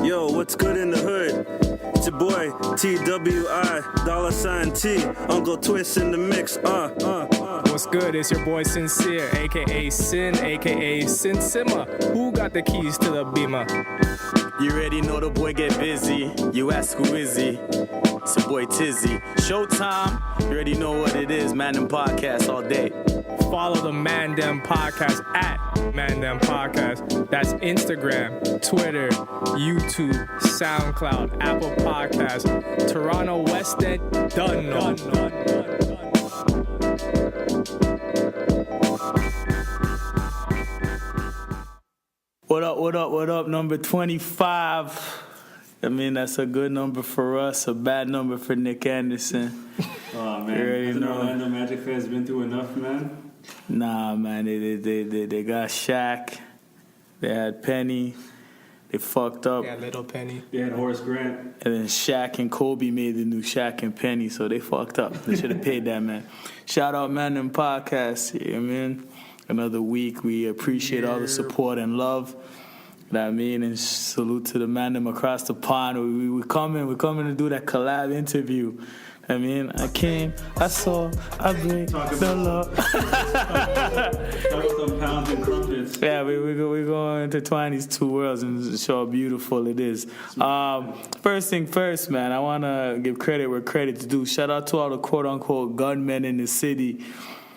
Yo, what's good in the hood? It's your boy, TWI, $T, Uncle Twist in the mix, What's good? It's your boy Sincere, a.k.a. Sin, a.k.a. Sin Simma. Who got the keys to the Beamer? You already know the boy get busy. You ask who is he? It's your boy Tizzy. Showtime. You already know what it is. Man Dem Podcast all day. Follow the Man Dem Podcast at Man Dem Podcast. That's Instagram, Twitter, YouTube, SoundCloud, Apple Podcasts, Toronto West End, done. What up? Number 25. I mean, that's a good number for us, a bad number for Nick Anderson. Oh, man. Hasn't Orlando Magic fans been through enough, man? Nah, man. They got Shaq. They had Penny. They fucked up. Yeah, Little Penny. They had Horace Grant. And then Shaq and Kobe made the new Shaq and Penny, so they fucked up. They should have paid that, man. Shout out, Man Dem Podcast. You know what I mean? Another week. We appreciate all the support and love. You know what I mean? And salute to the Man Dem across the pond. We're coming to do that collab interview. I mean, I came, I saw, I break the law. Talk about some pounds and crumpets. Yeah, we're going to intertwine these two worlds and show how beautiful it is. First thing first, man, I want to give credit where credit's due. Shout out to all the quote-unquote gunmen in the city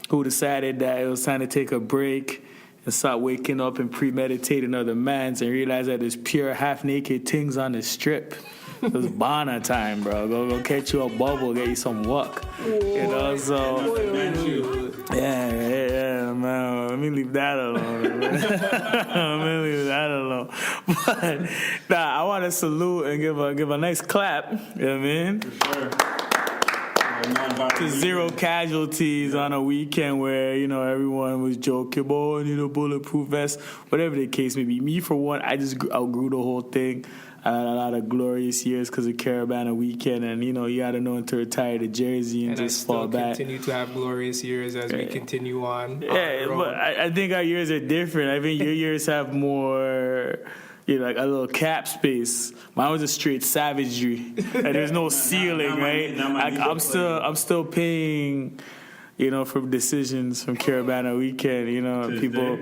who decided that it was time to take a break and start waking up and premeditating other mans and realize that there's pure half-naked things on the strip. It was Bana time, bro. Go catch you a bubble, get you some wuck. You know, so... Yeah, man. Let me leave that alone. But, I want to salute and give a nice clap. You know what I mean? For sure. To zero casualties on a weekend where, you know, everyone was joking, oh, I need a bulletproof vest, whatever the case may be. Me, for one, I just outgrew the whole thing. I had a lot of glorious years because of Caribana weekend, and, you know, you got to know when to retire to Jersey and just fall back. Continue to have glorious years as we continue on. Yeah, but I think our years are different. I think your years have more... You know, like a little cap space. Mine was a straight savagery. And there's no ceiling, right? I'm still paying, you know, for decisions from Caribana weekend. You know, people.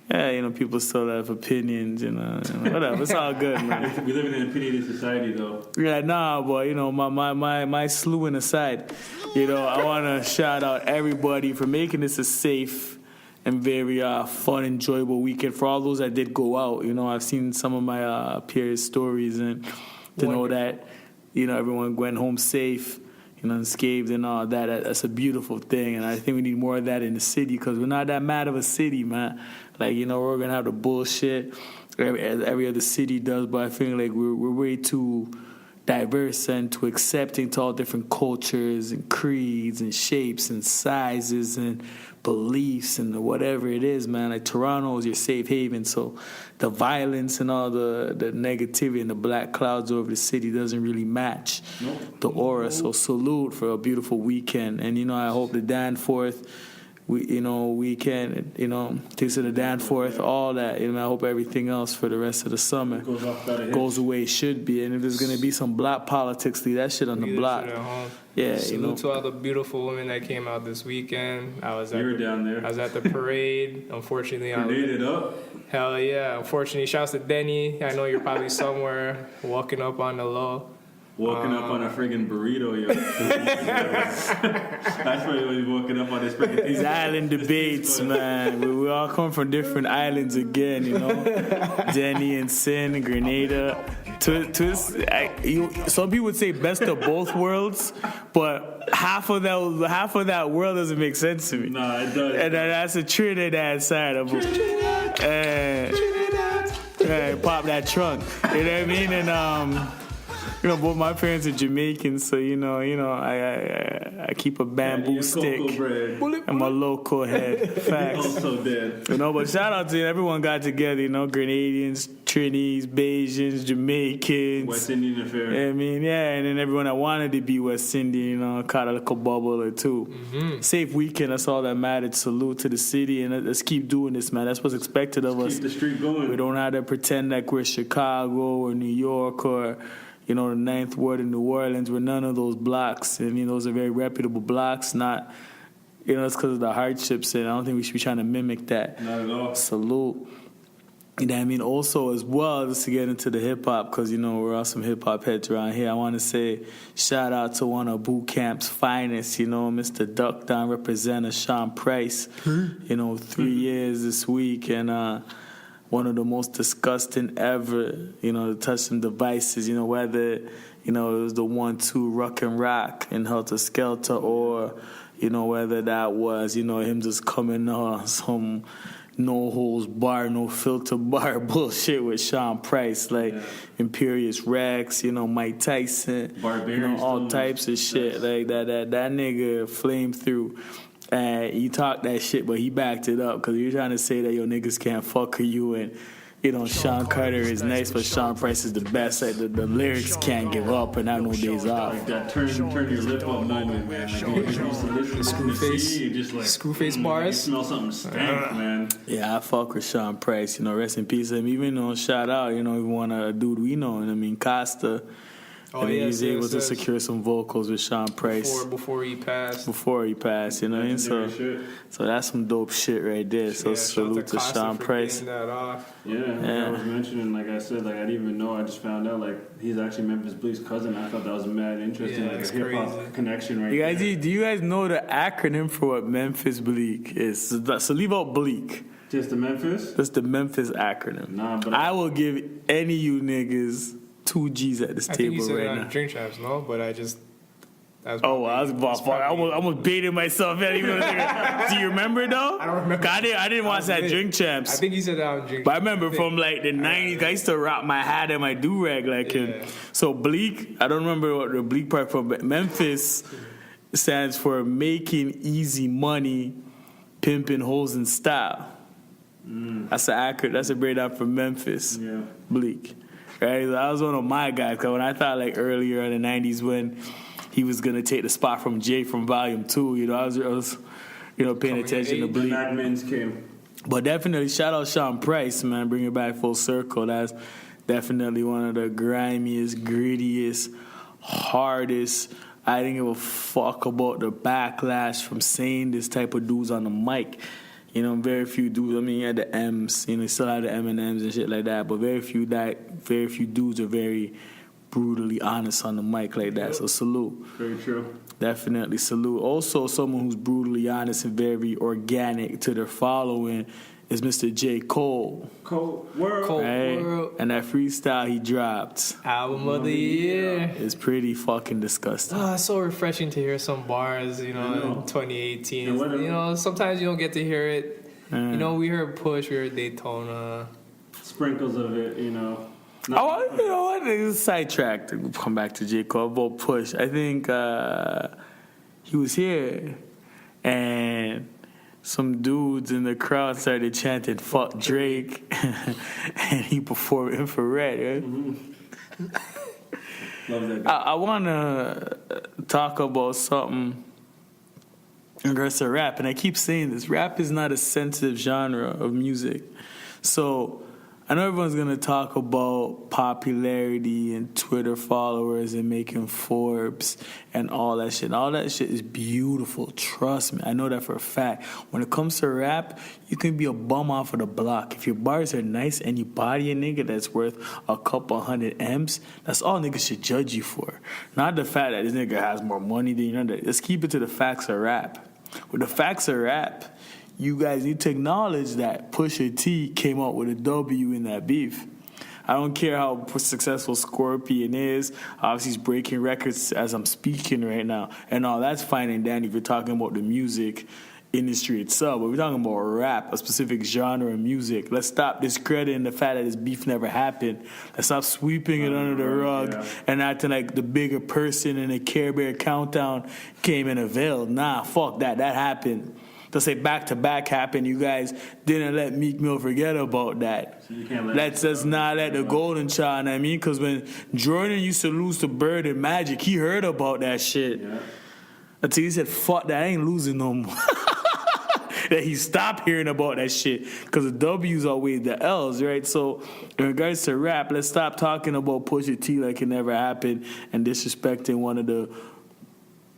Yeah, you know, people still have opinions. You know, whatever. It's all good, man. We live in an opinionated society, though. Yeah, nah, but you know, my slewing aside, you know, I want to shout out everybody for making this a safe and very fun, enjoyable weekend. For all those that did go out, you know, I've seen some of my peers' stories, and to know that, you know, everyone went home safe, you know, unscathed and all that, that's a beautiful thing. And I think we need more of that in the city because we're not that mad of a city, man. Like, you know, we're going to have the bullshit every other city does, but I feel like we're way too diverse and too accepting to all different cultures and creeds and shapes and sizes and beliefs and whatever it is, man. Like, Toronto is your safe haven, so the violence and all the negativity and the black clouds over the city doesn't really match the aura. So salute for a beautiful weekend. And, you know, I hope the Danforth, weekend, you know, takes to the Danforth, all that. You know, I hope everything else for the rest of the summer goes the way it should be. And if there's going to be some block politics, leave that shit on the block. Yeah, salute, you know, to all the beautiful women that came out this weekend. You were down there. I was at the parade. Unfortunately, you made it up. Hell yeah. Unfortunately, shouts to Denny. I know you're probably somewhere walking up on the low. Walking up on a friggin' burrito, yo. That's why he was walking up on this friggin' thing. These island debates, man. We all come from different islands again, you know. Denny and Sin, Grenada. Some people would say best of both worlds, but half of that world doesn't make sense to me. Nah, it does. And that's the Trinidad side of it. Pop that trunk. You know what I mean? And you know, both my parents are Jamaican, so you know, I keep a bamboo stick and my local head. Facts. Also dead. You know, but shout out to everyone got together. You know, Grenadians, Trinis, Bajans, Jamaicans. West Indian affair. I mean, yeah, and then everyone that wanted to be West Indian, caught a little bubble or two. Mm-hmm. Safe weekend, that's all that mattered. Salute to the city, and let's keep doing this, man. That's what's expected of us. Keep the street going. We don't have to pretend like we're Chicago or New York or, the Ninth Ward in New Orleans. We're none of those blocks, and, those are very reputable blocks, not... it's because of the hardships, and I don't think we should be trying to mimic that. Not at all. Salute. You know what I mean? Also, as well, just to get into the hip-hop, because, we're all some hip-hop heads around here, I want to say shout out to one of Boot Camp's finest, Mr. Duck Down representative Sean Price. 3 years this week, and one of the most disgusting ever, to touch some devices, whether, it was the 1-2 Ruck and Rock in Helter Skelter, or... whether that was, him just coming on some no holds bar, no filter bar bullshit with Sean Price, like Imperious Rex, Mike Tyson, all types of shit like that. That nigga flamed through. And he talked that shit, but he backed it up because you're trying to say that your niggas can't fuck with you and. Sean Carter is nice, but Sean Price is the best. Like the lyrics can't give up and have no days off. Like that turn your lip up moment, man. Like you used to listen to the CD, just like Screwface bars. You smell something stank, man. Yeah, I fuck with Sean Price. Rest in peace. And even shout out. We want a dude we know, and I mean Costa. He's able to secure some vocals with Sean Price before he passed. So that's some dope shit right there. So salute to Sean Price. I was mentioning, like I said, like I didn't even know. I just found out like he's actually Memphis Bleak's cousin. I thought that was mad interesting, like a hip hop connection right there. Do you guys know the acronym for what Memphis Bleak is? So leave out Bleak. Just the Memphis? That's the Memphis acronym. Nah, but I will give any of you niggas 2 G's at this table right now. I think Drink Champs, no? But I just... I almost baited myself. Do you remember though? I don't remember. I didn't watch that Drink Champs. I think he said that on Drink Champs. But I remember from like the 90s, I used to rock my hat and my do-rag like him. So Bleak, I don't remember what the Bleak part from, but Memphis stands for making easy money, pimping hoes in style. That's a breakdown from Memphis. Yeah. Bleak. Right? So that was one of my guys. Because when I thought like earlier in the 90s when he was going to take the spot from Jay from Volume 2, I was paying attention to Bleak. Mad Men's came. But definitely shout out Sean Price, man. Bring it back full circle. That's definitely one of the grimiest, grittiest, hardest. I didn't give a fuck about the backlash from saying this type of dudes on the mic. Very few dudes. I mean, you had the M's. You still had the M&M's and shit like that. But very few dudes are very brutally honest on the mic like that. So salute. Very true. Definitely salute. Also, someone who's brutally honest and very organic to their following is Mr. J. Cole. Cold World. And that freestyle he dropped. Album of the year. It's pretty fucking disgusting. It's so refreshing to hear some bars, in 2018. Sometimes you don't get to hear it. We heard Push, we heard Daytona. Sprinkles of it, It's sidetracked. We'll come back to J. Cole about Push. I think he was here and some dudes in the crowd started chanting "fuck Drake," and he performed Infrared. Right? Mm-hmm. Love that guy. I want to talk about something in regards to rap, and I keep saying this: rap is not a sensitive genre of music. So I know everyone's going to talk about popularity and Twitter followers and making Forbes and all that shit. All that shit is beautiful. Trust me. I know that for a fact. When it comes to rap, you can be a bum off of the block. If your bars are nice and you body a nigga that's worth a couple hundred M's, that's all niggas should judge you for. Not the fact that this nigga has more money than you. Let's keep it to the facts of rap. With the facts of rap, you guys need to acknowledge that Pusha T came out with a W in that beef. I don't care how successful Scorpion is. Obviously, he's breaking records as I'm speaking right now. And all that's fine and dandy if you're talking about the music industry itself. But we're talking about rap, a specific genre of music. Let's stop discrediting the fact that this beef never happened. Let's stop sweeping it under the rug and acting like the bigger person in a Care Bear countdown came and availed. Nah, fuck that. That happened. They'll say back-to-back happened. You guys didn't let Meek Mill forget about that. So you can't Let's just not let the golden child, you know what I mean? Because when Jordan used to lose to Bird and Magic, he heard about that shit. Yeah. Until he said, fuck that, I ain't losing no more. That he stopped hearing about that shit because the W's outweigh the L's, right? So in regards to rap, let's stop talking about Pusha T like it never happened and disrespecting one of the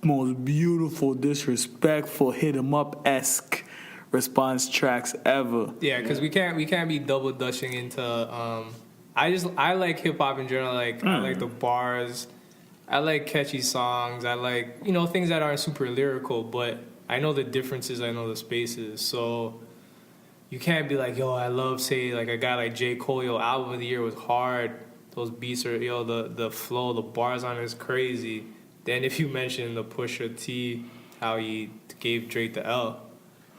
most beautiful, disrespectful, hit 'em up-esque response tracks ever. Yeah, because we can't be double dutching into. I like hip hop in general. Like I like the bars. I like catchy songs. I like things that aren't super lyrical, but I know the differences. I know the spaces. So you can't be like, yo, I love, say, like a guy like J. Cole, yo, album of the year was hard. Those beats are, the flow, the bars on it is crazy. Then if you mention the Pusha T, how he gave Drake the L,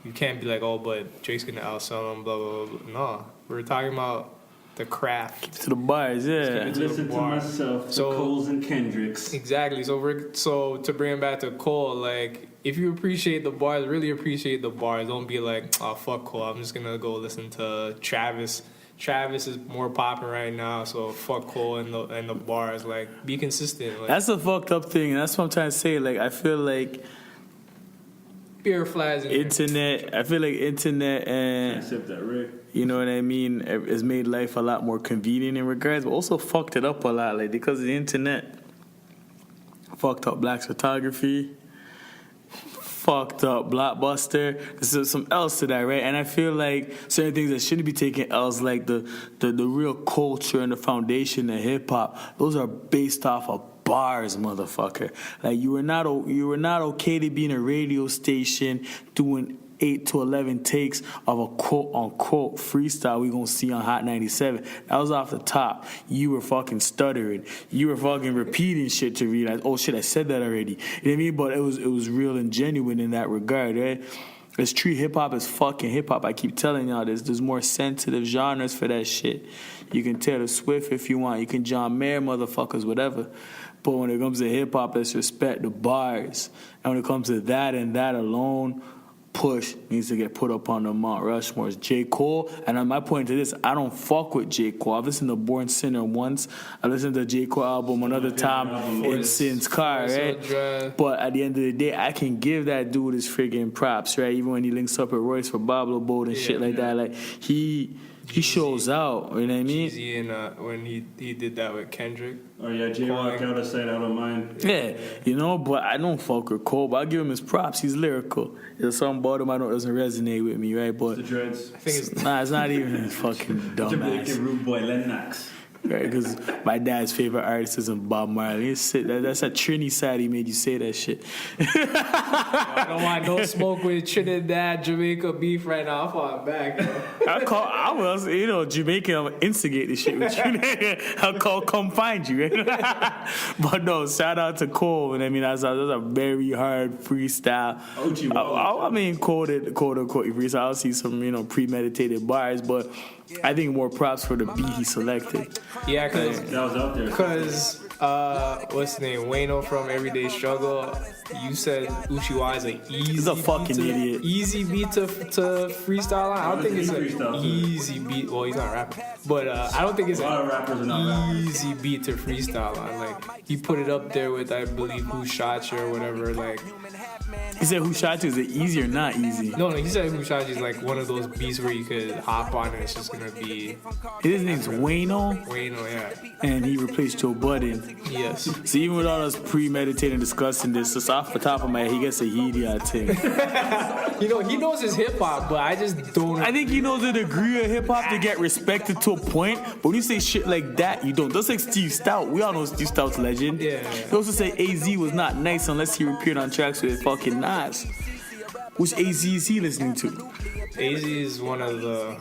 you can't be like, oh, but Drake's gonna outsell him, blah, blah, blah. No, we're talking about the craft. To the bars, yeah. Listen to myself, so, the Coles and Kendricks. Exactly. So to bring it back to Cole, like, if you appreciate the bars, really appreciate the bars. Don't be like, oh, fuck Cole, I'm just gonna go listen to Travis. Travis is more popping right now, so fuck Cole and the bars. Like, be consistent. Like, that's a fucked up thing, and that's what I'm trying to say. Like, I feel like beer flies in internet. I feel like internet and you know what I mean, has made life a lot more convenient in regards, but also fucked it up a lot. Like, because of the internet, fucked up Black's photography. Fucked up Blockbuster. There's some else to that, right? And I feel like certain things that shouldn't be taking L's, like the real culture and the foundation of hip hop, those are based off of bars, motherfucker. Like, you were not okay to be in a radio station doing 8 to 11 takes of a quote-unquote freestyle we gonna see on Hot 97. That was off the top. You were fucking stuttering. You were fucking repeating shit to realize, oh shit, I said that already. You know what I mean? But it was real and genuine in that regard, right? Let's treat hip-hop as fucking hip-hop. I keep telling y'all this. There's more sensitive genres for that shit. You can Taylor Swift if you want. You can John Mayer, motherfuckers, whatever. But when it comes to hip-hop, let's respect the bars. And when it comes to that and that alone, Push needs to get put up on the Mount Rushmore. J. Cole, and on my point to this, I don't fuck with J. Cole. I've listened to Born Sinner once. I listened to J. Cole album another time in Sin's car, right? But at the end of the day, I can give that dude his friggin' props, right? Even when he links up with Royce for Pablo Boat and shit like that, like he shows out, you know what I mean? Jeezy and when he did that with Kendrick. Oh yeah, J-Rock out of sight, out of mind. Yeah, but I don't fuck with Cole, but I'll give him his props. He's lyrical. There's something about him doesn't resonate with me, right? But the dreads. I think it's not even his fucking dumbass. Jamaican rude boy Lennox. Right, because my dad's favorite artist is Bob Marley. That's a Trini side he made you say that shit. I don't want no smoke with Trinidad, Jamaica beef right now. I'm falling back, bro. Jamaican, I'm instigate this shit with Trinidad. I'll call, come find you, right? But no, shout out to Cole. And I mean, that's a very hard freestyle. I mean, quote unquote freestyle. I'll see some, premeditated bars, but I think more props for the beat he selected. Yeah, because that was out there. Because what's his name? Wayno from Everyday Struggle. You said Uchiwa is an easy. He's a fucking idiot. Easy beat to freestyle on. I don't think it's an easy beat. Well, he's not rapping, but I don't think it's an easy beat to freestyle on. Like, he put it up there with, I believe, Who Shot You or whatever. Like, he said Who Shot You? Is it easy or not easy? No, he said Who Shot You is like one of those beats where you could hop on and it's just gonna be. His name's Wayno. Wayno, yeah. And he replaced Joe Budden. Yes. So even with all us premeditating and discussing this, just off the top of my head, he gets a idiot thing. He knows his hip hop, but I just don't. I think he knows the degree of hip hop to get respected to a point. But when you say shit like that, you don't. Just like Steve Stout. We all know Steve Stout's legend. Yeah. He also say AZ was not nice unless he appeared on tracks with fucking Nas. Which AZ is he listening to? AZ is one of the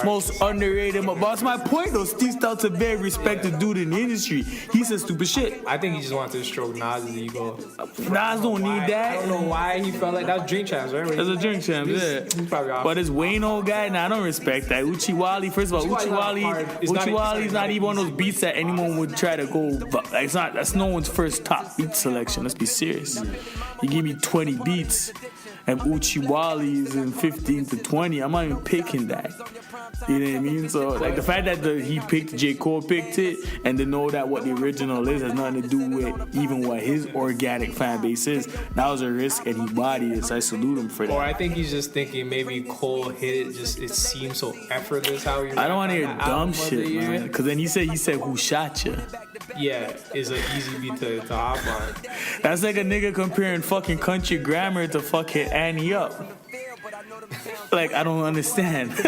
most underrated. But that's my point, though. Steve Stout's a very respected dude in the industry. He says stupid shit. I think he just wanted to stroke Nas's ego. Nas don't need that. I don't know why he felt like that was Drink Champs, right? That's a Drink Champs, yeah. He's probably off. But this Wayno guy, I don't respect that. Uchiwali, first of all, Uchiwali's not even one of those beats that anyone would try to go. That's no one's first top beat selection. Let's be serious. You give me 20 beats. and Uchiwali's in 15 to 20, I'm not even picking that. You know what I mean? So, like, the fact that he picked, J. Cole picked it, and to know that what the original is has nothing to do with even what his organic fan base is, that was a risk, and he bodied it, so I salute him for that. Or I think he's just thinking maybe Cole hit it, just it seems so effortless how he I don't want to hear dumb shit, man. Because then he said, who shot you? Yeah, it's an easy beat to hop on. That's like a nigga comparing fucking Country Grammar to fucking Annie Up. Like, I don't understand. You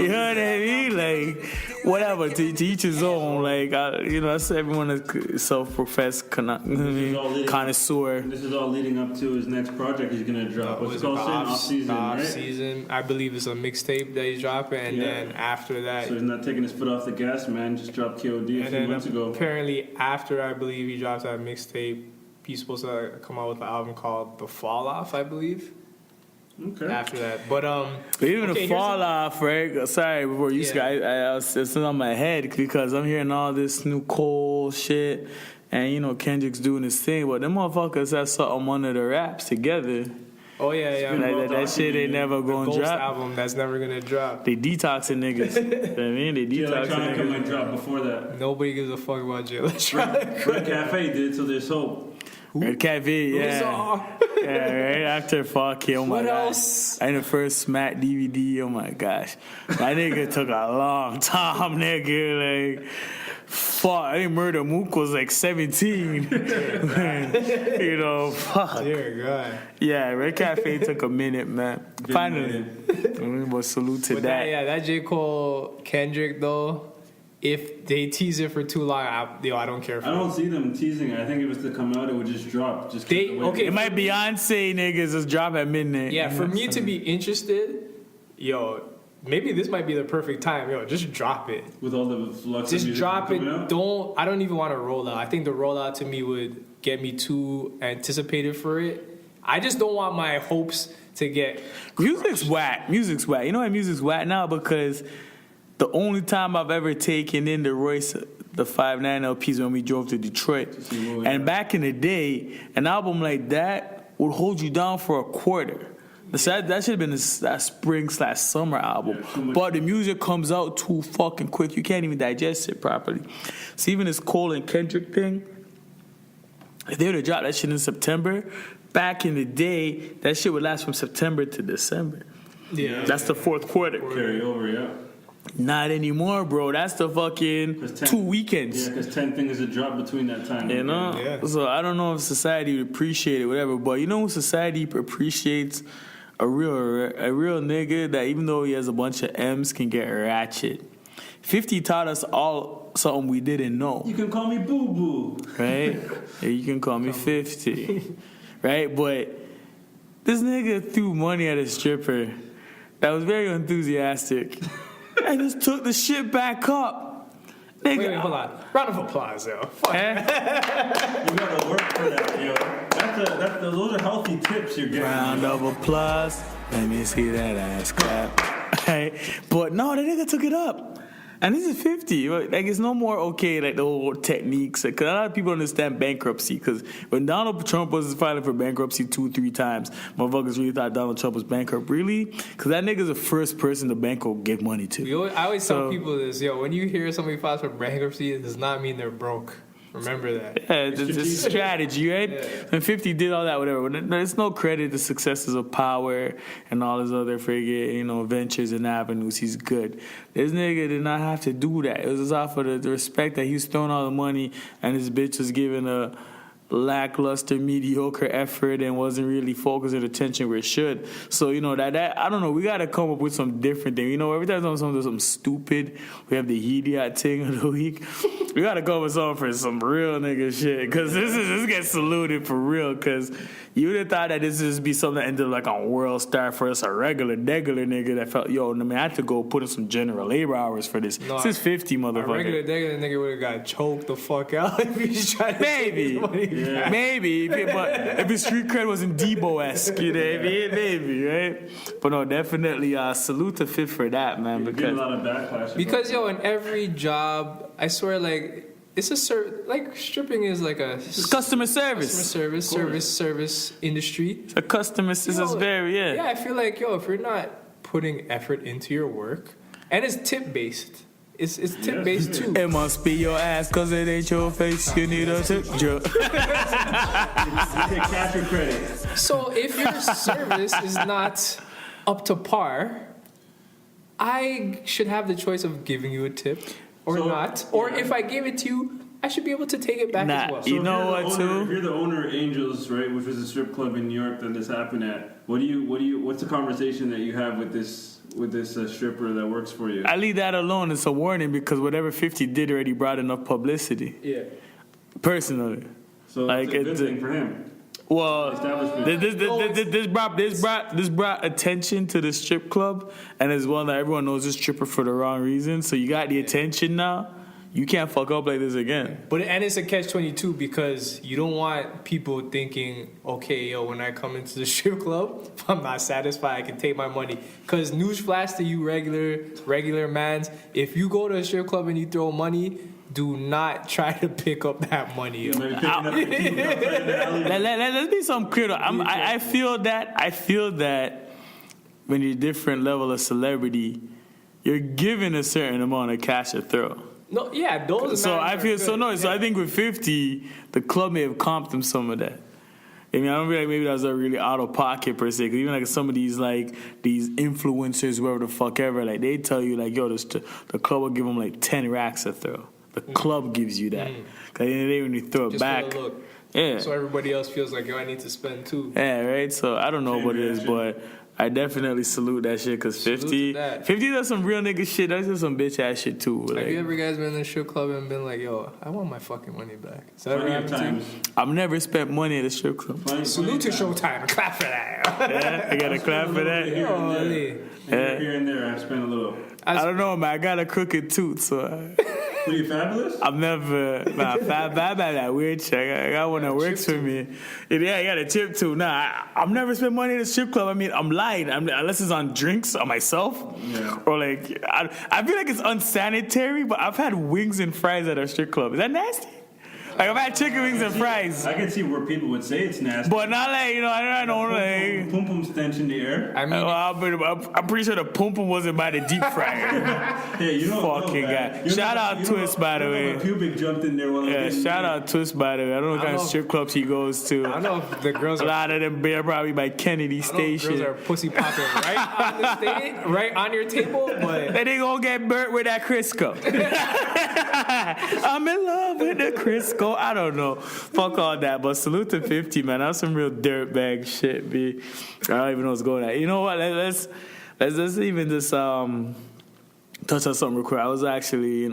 know what I mean? Like, whatever, to each his own. Like, that's everyone is self-professed connoisseur. This is all leading up to his next project he's going to drop. What's called Off-Season, right? Off-Season. I believe it's a mixtape that he's dropping, and then after that... So he's not taking his foot off the gas, man. Just dropped KOD a few months ago. Apparently, after I believe he drops that mixtape, he's supposed to come out with an album called The Fall Off, I believe. Okay. After that, but even the fall off, right? Sorry, before you I was sitting on my head because I'm hearing all this new Cole shit, and Kendrick's doing his thing, but them motherfuckers have something under the raps together. Oh yeah. Like that shit ain't never gonna Ghost drop. Album that's never gonna drop. They detoxing niggas. You know what I mean? They detoxing Electronica niggas. might drop before that. Nobody gives a fuck about Jay Electronica. Red Cafe did, so there's hope. Red Cafe, yeah. Yeah, right after fucking, oh my what gosh. else? And the first Smack DVD, oh my gosh. That nigga took a long time, nigga. Like, fuck. I think Murder Mook was like 17. Fuck. Dear God. Yeah, Red Cafe took a minute, man. Finally. But salute to that. That J. Cole Kendrick, though. If they tease it for too long, I don't care for it. I don't see them teasing it. I think if it was to come out, it would just drop. It might Beyonce niggas just drop at midnight. Yeah, for me to be interested, maybe this might be the perfect time. Just drop it. With all the flux just of music drop it. coming out? I don't even want to roll out. I think the rollout to me would get me too anticipated for it. I just don't want my hopes to get Music's whack. You know why music's whack now? Because the only time I've ever taken in the Royce, the 5.9 LPs when we drove to Detroit. And back in the day, an album like that would hold you down for a quarter. That should have been that spring/summer album. But the music comes out too fucking quick. You can't even digest it properly. So even this Cole and Kendrick thing, if they would have dropped that shit in September, back in the day, that shit would last from September to December. Yeah. That's the fourth quarter. Carry over, yeah. Not anymore, bro. That's the fucking 2 weekends. Yeah, because 10 things would drop between that time. You know? Yeah. So I don't know if society would appreciate it, whatever. But you know when society appreciates a real nigga that even though he has a bunch of M's can get ratchet. 50 taught us all something we didn't know. You can call me Boo Boo. Right? You can call me 50. Right? But this nigga threw money at a stripper that was very enthusiastic. I just took the shit back up. Nigga. Wait, hold on. Round of applause, yo. Fuck. You gotta work for that, yo. Those are healthy tips you're getting. Round of applause. Let me see that ass clap. Right? But no, the nigga took it up. And this is 50. Like, it's no more okay, like, the whole techniques. Because a lot of people understand bankruptcy. Because when Donald Trump was filing for bankruptcy 2-3 times, motherfuckers really thought Donald Trump was bankrupt. Really? Because that nigga's the first person the bank will give money to. I always tell people this, when you hear somebody files for bankruptcy, it does not mean they're broke. Remember that. Yeah, it's a strategy, right? Yeah. And 50 did all that, whatever. There's no credit to successes of power and all his other friggin', ventures and avenues. He's good. This nigga did not have to do that. It was just off of the respect that he was throwing all the money and his bitch was giving a lackluster, mediocre effort and wasn't really focusing attention where it should. So, that I don't know, we got to come up with some different thing. Every time someone does something stupid, we have the idiot thing of the week. We got to go with something for some real nigga shit. Because this gets saluted for real. Because you would have thought that this would just be something that ended like on World Star for us, a regular nigga that felt, I had to go put in some general labor hours for this. This is 50, motherfucker. A regular nigga would have got choked the fuck out if he's trying to Maybe, but if his street cred wasn't Debo-esque, maybe, right? But no, definitely salute to Fifth for that, man. Because a lot of backlash. Because in every job, I swear, like like stripping is like a customer service. Service industry. It's a customer service, Yeah, I feel like if you're not putting effort into your work, and it's tip based. It's tip based too. It must be your ass, cause it ain't your face. You need a tip jar. Cash or credit. So if your service is not up to par, I should have the choice of giving you a tip or not. Or if I give it to you, I should be able to take it back as well. So you know what, too? If you're the owner of Angels, right, which was a strip club in New York that this happened at, what's the conversation that you have with this stripper that works for you? I leave that alone. It's a warning because whatever 50 did already brought enough publicity. Yeah. Personally. So like, it's a good thing for him. Well, this brought attention to the strip club, and as well that everyone knows this stripper for the wrong reason. So you got the attention now. You can't fuck up like this again. But it's a catch-22 because you don't want people thinking, okay, when I come into the strip club, if I'm not satisfied, I can take my money. Because newsflash to you regular mans, if you go to a strip club and you throw money, do not try to pick up that money. Let's be some clear. I feel that when you're a different level of celebrity, you're given a certain amount of cash to throw. No, yeah, those. So I feel so no. So I think with 50, the club may have comped him some of that. I mean, I don't feel like maybe that was a really out of pocket per se. Because even like some of these influencers, whoever the fuck ever, like they tell you like, the club will give them like 10 racks to throw. The club gives you that. Because at the end of the day, when you throw it back, yeah. So everybody else feels like, I need to spend too. Yeah, right. So I don't know what it is, but I definitely salute that shit because 50 does some real nigga shit. That's just some bitch ass shit too. Have you ever guys been in a strip club and been like, I want my fucking money back? Is that ever happened to you? I've never spent money at a strip club. Salute to Showtime. Clap for that. Yeah, I gotta clap for that. Here and there, I've spent a little. I don't know, man. I got a crooked tooth, so. Were you fabulous? I've never, fab that weird shit. I got one that works for me. Yeah, I got a tip too. I've never spent money at a strip club. I mean, I'm lying. Unless it's on drinks on myself. Yeah. Or like, I feel like it's unsanitary, but I've had wings and fries at a strip club. Is that nasty? Like, I've had chicken wings and fries. I can see where people would say it's nasty. But not like, I don't like... Pum pum stench in the air. I mean... I'm pretty sure the pum pum wasn't by the deep fryer. Hey, you don't fucking know, guy. Shout out Twist, by the way. Pubic jumped in there while shout out Twist, by the way. I don't know what kind of strip clubs he goes to. I don't know if the girls A lot of them are probably by Kennedy Station. Girls are pussy popping right on your table, but... They gonna get burnt with that Crisco. I'm in love with the Crisco. I don't know. Fuck all that, but salute to 50, man. That's some real dirtbag shit, B. I don't even know what's going on. You know what? Let's even just touch on something real quick. I was actually,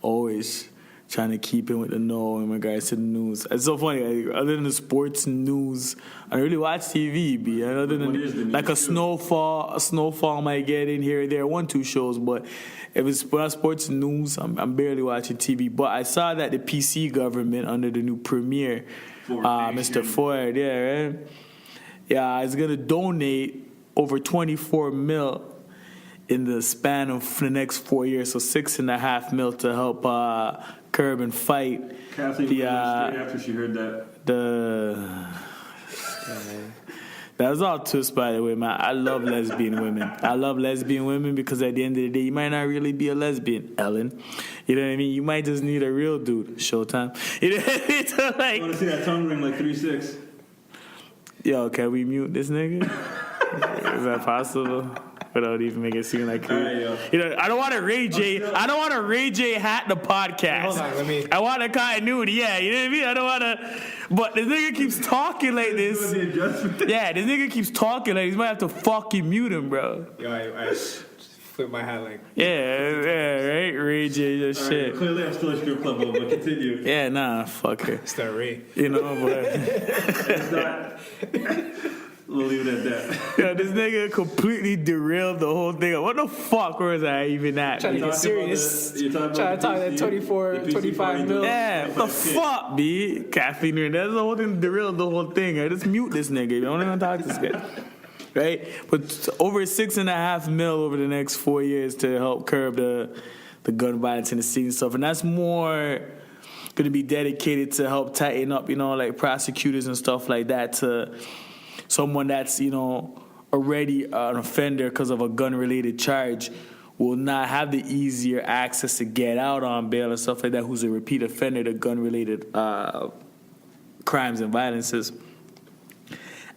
always trying to keep in with the know in regards to the news. It's so funny. Other than the sports news, I really watch TV, B. Other than like a snowfall might get in here or there, 1-2 shows, but if it's sports news, I'm barely watching TV. But I saw that the PC government under the new premier, Mr. Ford, right? Yeah, is gonna donate over 24 mil in the span of the next 4 years, so $6.5 mil to help curb and fight. Kathleen went straight after she heard that. That was all twist, by the way, man. I love lesbian women. I love lesbian women because at the end of the day, you might not really be a lesbian, Ellen. You know what I mean? You might just need a real dude. Showtime. You know what I mean? So, I want to see that tongue ring like 3-6. Yo, can we mute this nigga? Is that possible? Without even making it seem like I don't want to Ray J. I don't want to Ray J hat the podcast. Hold on, I want a continuity. Yeah, you know what I mean. I don't want to. But this nigga keeps talking like this. Yeah, this nigga keeps talking like this. Might have to fucking mute him, bro. Yo, I flip my hat like. Yeah, right. Ray J. Just shit. Right, clearly, I'm still a strip club, but continue. Yeah, nah, fuck her. It's that Ray. You know, but. It's not. We'll leave it at that. Yo, this nigga completely derailed the whole thing. What the fuck was I even at? Trying to get serious. Trying to talk that 25 mil. Yeah, what the fuck, B? Kathleen, that's the whole thing, derailed the whole thing. I just mute this nigga. You don't even talk to this guy. Right? But over $6.5 mil over the next 4 years to help curb the gun violence in the city and stuff. And that's more going to be dedicated to help tighten up, like prosecutors and stuff like that, to someone that's, already an offender because of a gun-related charge will not have the easier access to get out on bail and stuff like that, who's a repeat offender to gun-related crimes and violences.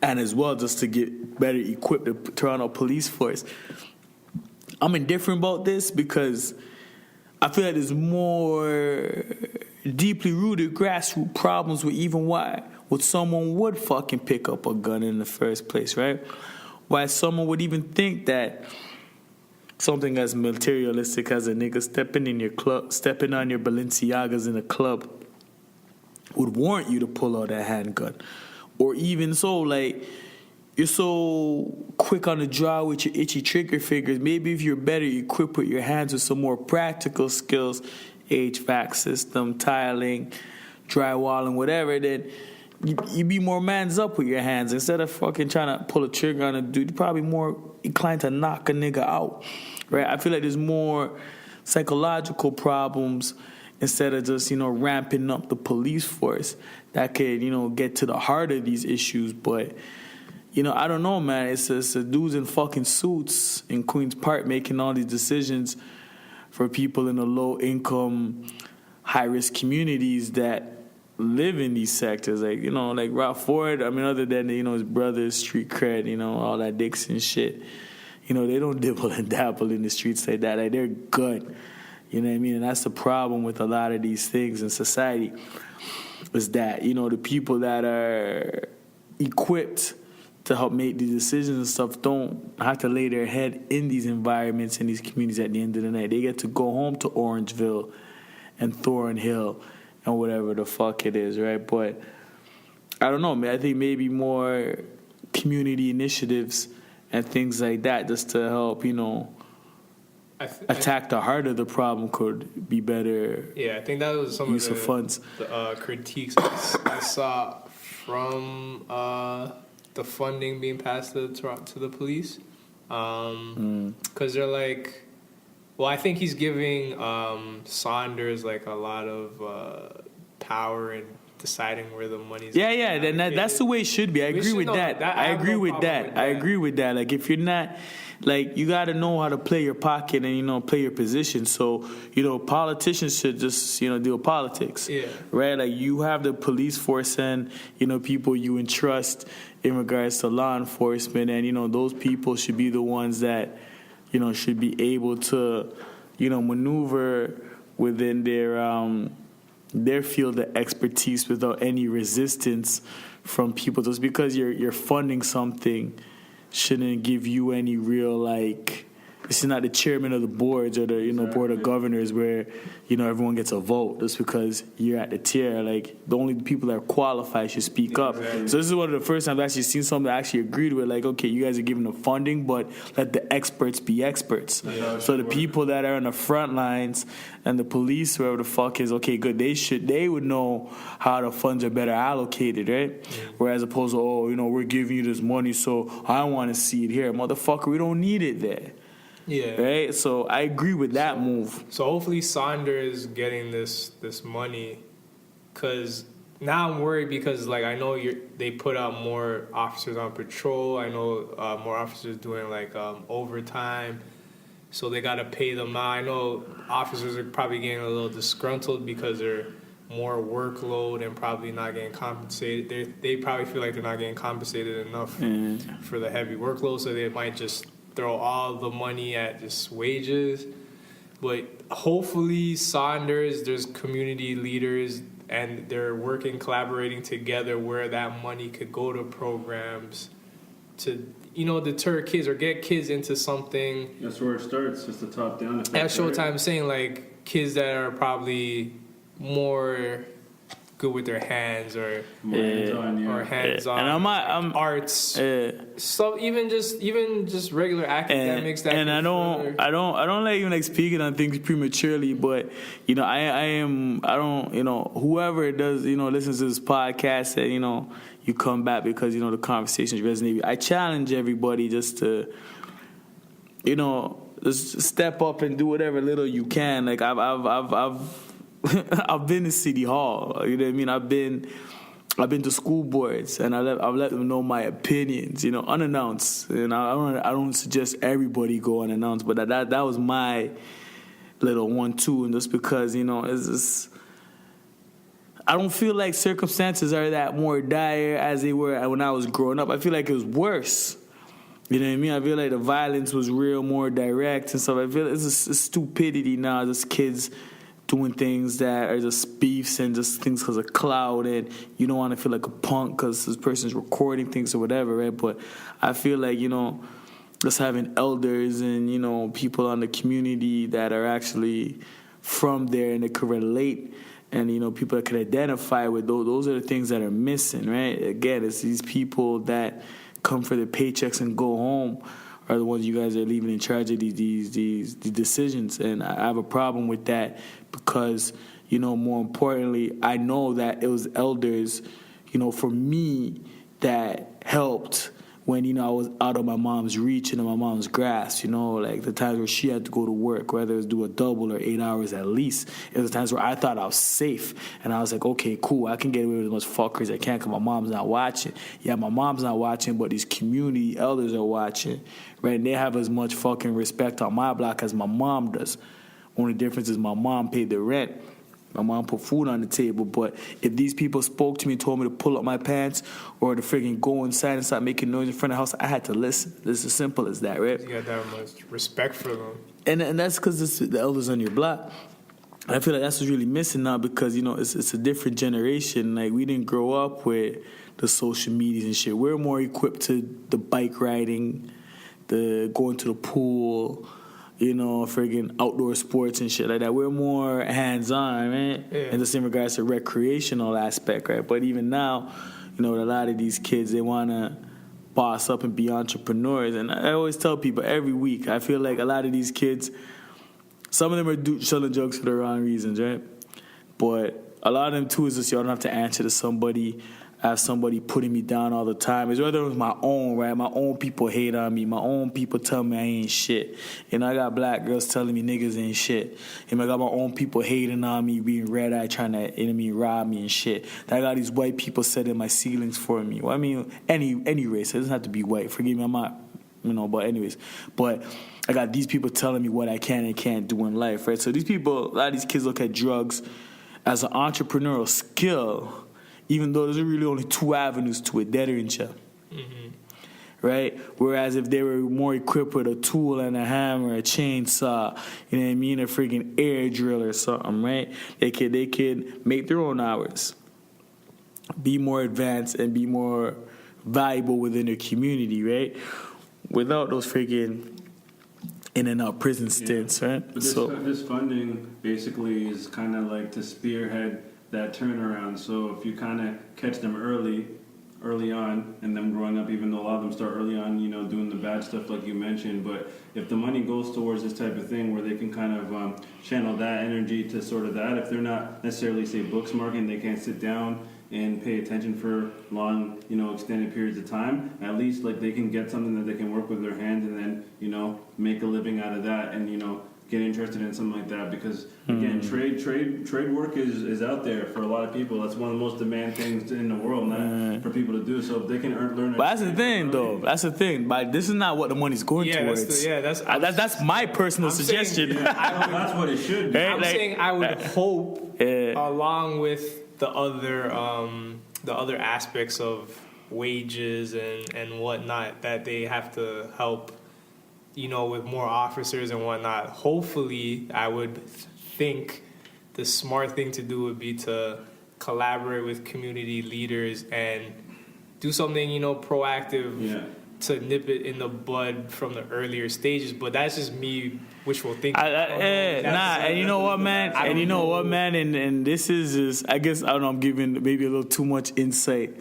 And as well, just to get better equipped, the Toronto police force. I'm indifferent about this because I feel like there's more deeply rooted grassroots problems with even why would someone would fucking pick up a gun in the first place, right? Why someone would even think that something as materialistic as a nigga stepping on your Balenciagas in a club would warrant you to pull out a handgun. Or even so, like, you're so quick on the draw with your itchy trigger fingers. Maybe if you're better equipped with your hands with some more practical skills, HVAC system, tiling, drywalling, whatever, then you be more man's up with your hands. Instead of fucking trying to pull a trigger on a dude, you're probably more inclined to knock a nigga out, right? I feel like there's more psychological problems instead of just, ramping up the police force that could, get to the heart of these issues. But, I don't know, man. It's dudes in fucking suits in Queen's Park making all these decisions for people in the low-income, high-risk communities that live in these sectors. Like, like Rob Ford, other than, his brother's street cred, all that Dixon shit, they don't dibble and dabble in the streets like that. Like, they're good. You know what I mean? And that's the problem with a lot of these things in society is that, the people that are equipped to help make these decisions and stuff don't have to lay their head in these environments, in these communities at the end of the night. They get to go home to Orangeville and Thornhill and whatever the fuck it is, right? But I don't know, man. I think maybe more community initiatives and things like that just to help, attack the heart of the problem could be better. Yeah, I think that was some use of funds. The critiques I saw from the funding being passed to the police, because they're like, well, I think he's giving Saunders like a lot of power in deciding where the money's. Yeah. Then that's the way it should be. I agree with that. I agree with that. I agree with that. Like, if you're not, like, you got to know how to play your pocket and play your position. So politicians should just deal with politics. Yeah. Right. Like, you have the police force and people you entrust in regards to law enforcement, and those people should be the ones that should be able to maneuver within their field of expertise without any resistance from people. Just because you're funding something shouldn't give you any real, like, this is not the chairman of the boards or the board of governors where everyone gets a vote just because you're at the tier. Like, the only people that are qualified should speak up. Exactly. So this is one of the first times I've actually seen something I actually agreed with. Like, okay, you guys are giving the funding, but let the experts be experts. Yeah, so the people that are on the front lines and the police, whoever the fuck is, okay, good. They would know how the funds are better allocated, right? Mm-hmm. Whereas opposed to, we're giving you this money, so I want to see it here, motherfucker. We don't need it there. Yeah. Right? So I agree with that move. So hopefully Saunders getting this money, because now I'm worried because, like, I know they put out more officers on patrol. I know more officers doing, like, overtime. So they got to pay them out. I know officers are probably getting a little disgruntled because they're more workload and probably not getting compensated. They probably feel like they're not getting compensated enough for the heavy workload, so they might just throw all the money at just wages. But hopefully Saunders, there's community leaders and they're working, collaborating together where that money could go to programs to, deter kids or get kids into something. That's where it starts, just the top down effect. At Showtime, right? Saying like kids that are probably more good with their hands or hands-on, and I'm arts. So even just regular academics. And I don't like even like speaking on things prematurely, but whoever does listens to this podcast and you come back because the conversations resonate. I challenge everybody just to just step up and do whatever little you can. Like I've I've been to City Hall. You know what I mean? I've been to school boards, and I've let them know my opinions, unannounced. And I don't suggest everybody go unannounced, but that was my little 1-2, and just because it's just, I don't feel like circumstances are that more dire as they were when I was growing up. I feel like it was worse. You know what I mean? I feel like the violence was real, more direct and stuff. I feel it's a stupidity now, just kids doing things that are just beefs and just things because of clout, and you don't want to feel like a punk because this person's recording things or whatever, right? But I feel like, just having elders and, people on the community that are actually from there and they could relate, and, people that could identify with those are the things that are missing, right? Again, it's these people that come for their paychecks and go home are the ones you guys are leaving in charge of these decisions. And I have a problem with that because, more importantly, I know that it was elders, for me that helped when, I was out of my mom's reach and in my mom's grasp, like the times where she had to go to work, whether it was do a double or 8 hours at least. It was times where I thought I was safe, and I was like, okay, cool, I can get away with as much fuckery as I can because my mom's not watching. Yeah, my mom's not watching, but these community elders are watching, right? And they have as much fucking respect on my block as my mom does. Only difference is my mom paid the rent. My mom put food on the table, but if these people spoke to me, told me to pull up my pants or to friggin' go inside and start making noise in front of the house, I had to listen. It's as simple as that, right? You got that much respect for them. And that's because the elders on your block. I feel like that's what's really missing now because, it's a different generation. Like, we didn't grow up with the social medias and shit. We're more equipped to the bike riding, the going to the pool, friggin' outdoor sports and shit like that. We're more hands-on, right? Yeah. And just in regards to recreational aspect, right? But even now, a lot of these kids, they want to boss up and be entrepreneurs. And I always tell people every week, I feel like a lot of these kids, some of them are selling drugs for the wrong reasons, right? But a lot of them, too, is just, you don't have to answer to somebody. I have somebody putting me down all the time. It's whether it was my own, right? My own people hate on me. My own people tell me I ain't shit. I got black girls telling me niggas ain't shit. I got my own people hating on me, being red-eyed, trying to, rob me and shit. I got these white people setting my ceilings for me. Well, any race. It doesn't have to be white. Forgive me, I'm not, but anyways. But I got these people telling me what I can and can't do in life, right? So these people, a lot of these kids look at drugs as an entrepreneurial skill, even though there's really only 2 avenues to it, dead or in jail. Mm-hmm. Right? Whereas if they were more equipped with a tool and a hammer, a chainsaw, a friggin' air drill or something, right? They could make their own hours, be more advanced, and be more valuable within their community, right? Without those friggin' in and out prison stints, right? But this funding basically is kind of like to spearhead that turnaround. So if you kind of catch them early on, and them growing up, even though a lot of them start early on, doing the bad stuff like you mentioned, but if the money goes towards this type of thing where they can kind of channel that energy to sort of that, if they're not necessarily, say, book smart and they can't sit down and pay attention for long, extended periods of time, at least like they can get something that they can work with their hands and then, make a living out of that and, get interested in something like that because again, trade work is out there for a lot of people. That's one of the most demand things in the world, for people to do. So if they can learn. But that's the thing, though. That's the thing. But this is not what the money's going towards. That's my personal suggestion. Saying, that's what it should be. I'm saying I would hope, along with the other aspects of wages and whatnot, that they have to help. With more officers and whatnot. Hopefully, I would think the smart thing to do would be to collaborate with community leaders and do something, proactive to nip it in the bud from the earlier stages. But that's just me wishful thinking. And you know what, man? And this is just, I guess, I don't know, I'm giving maybe a little too much insight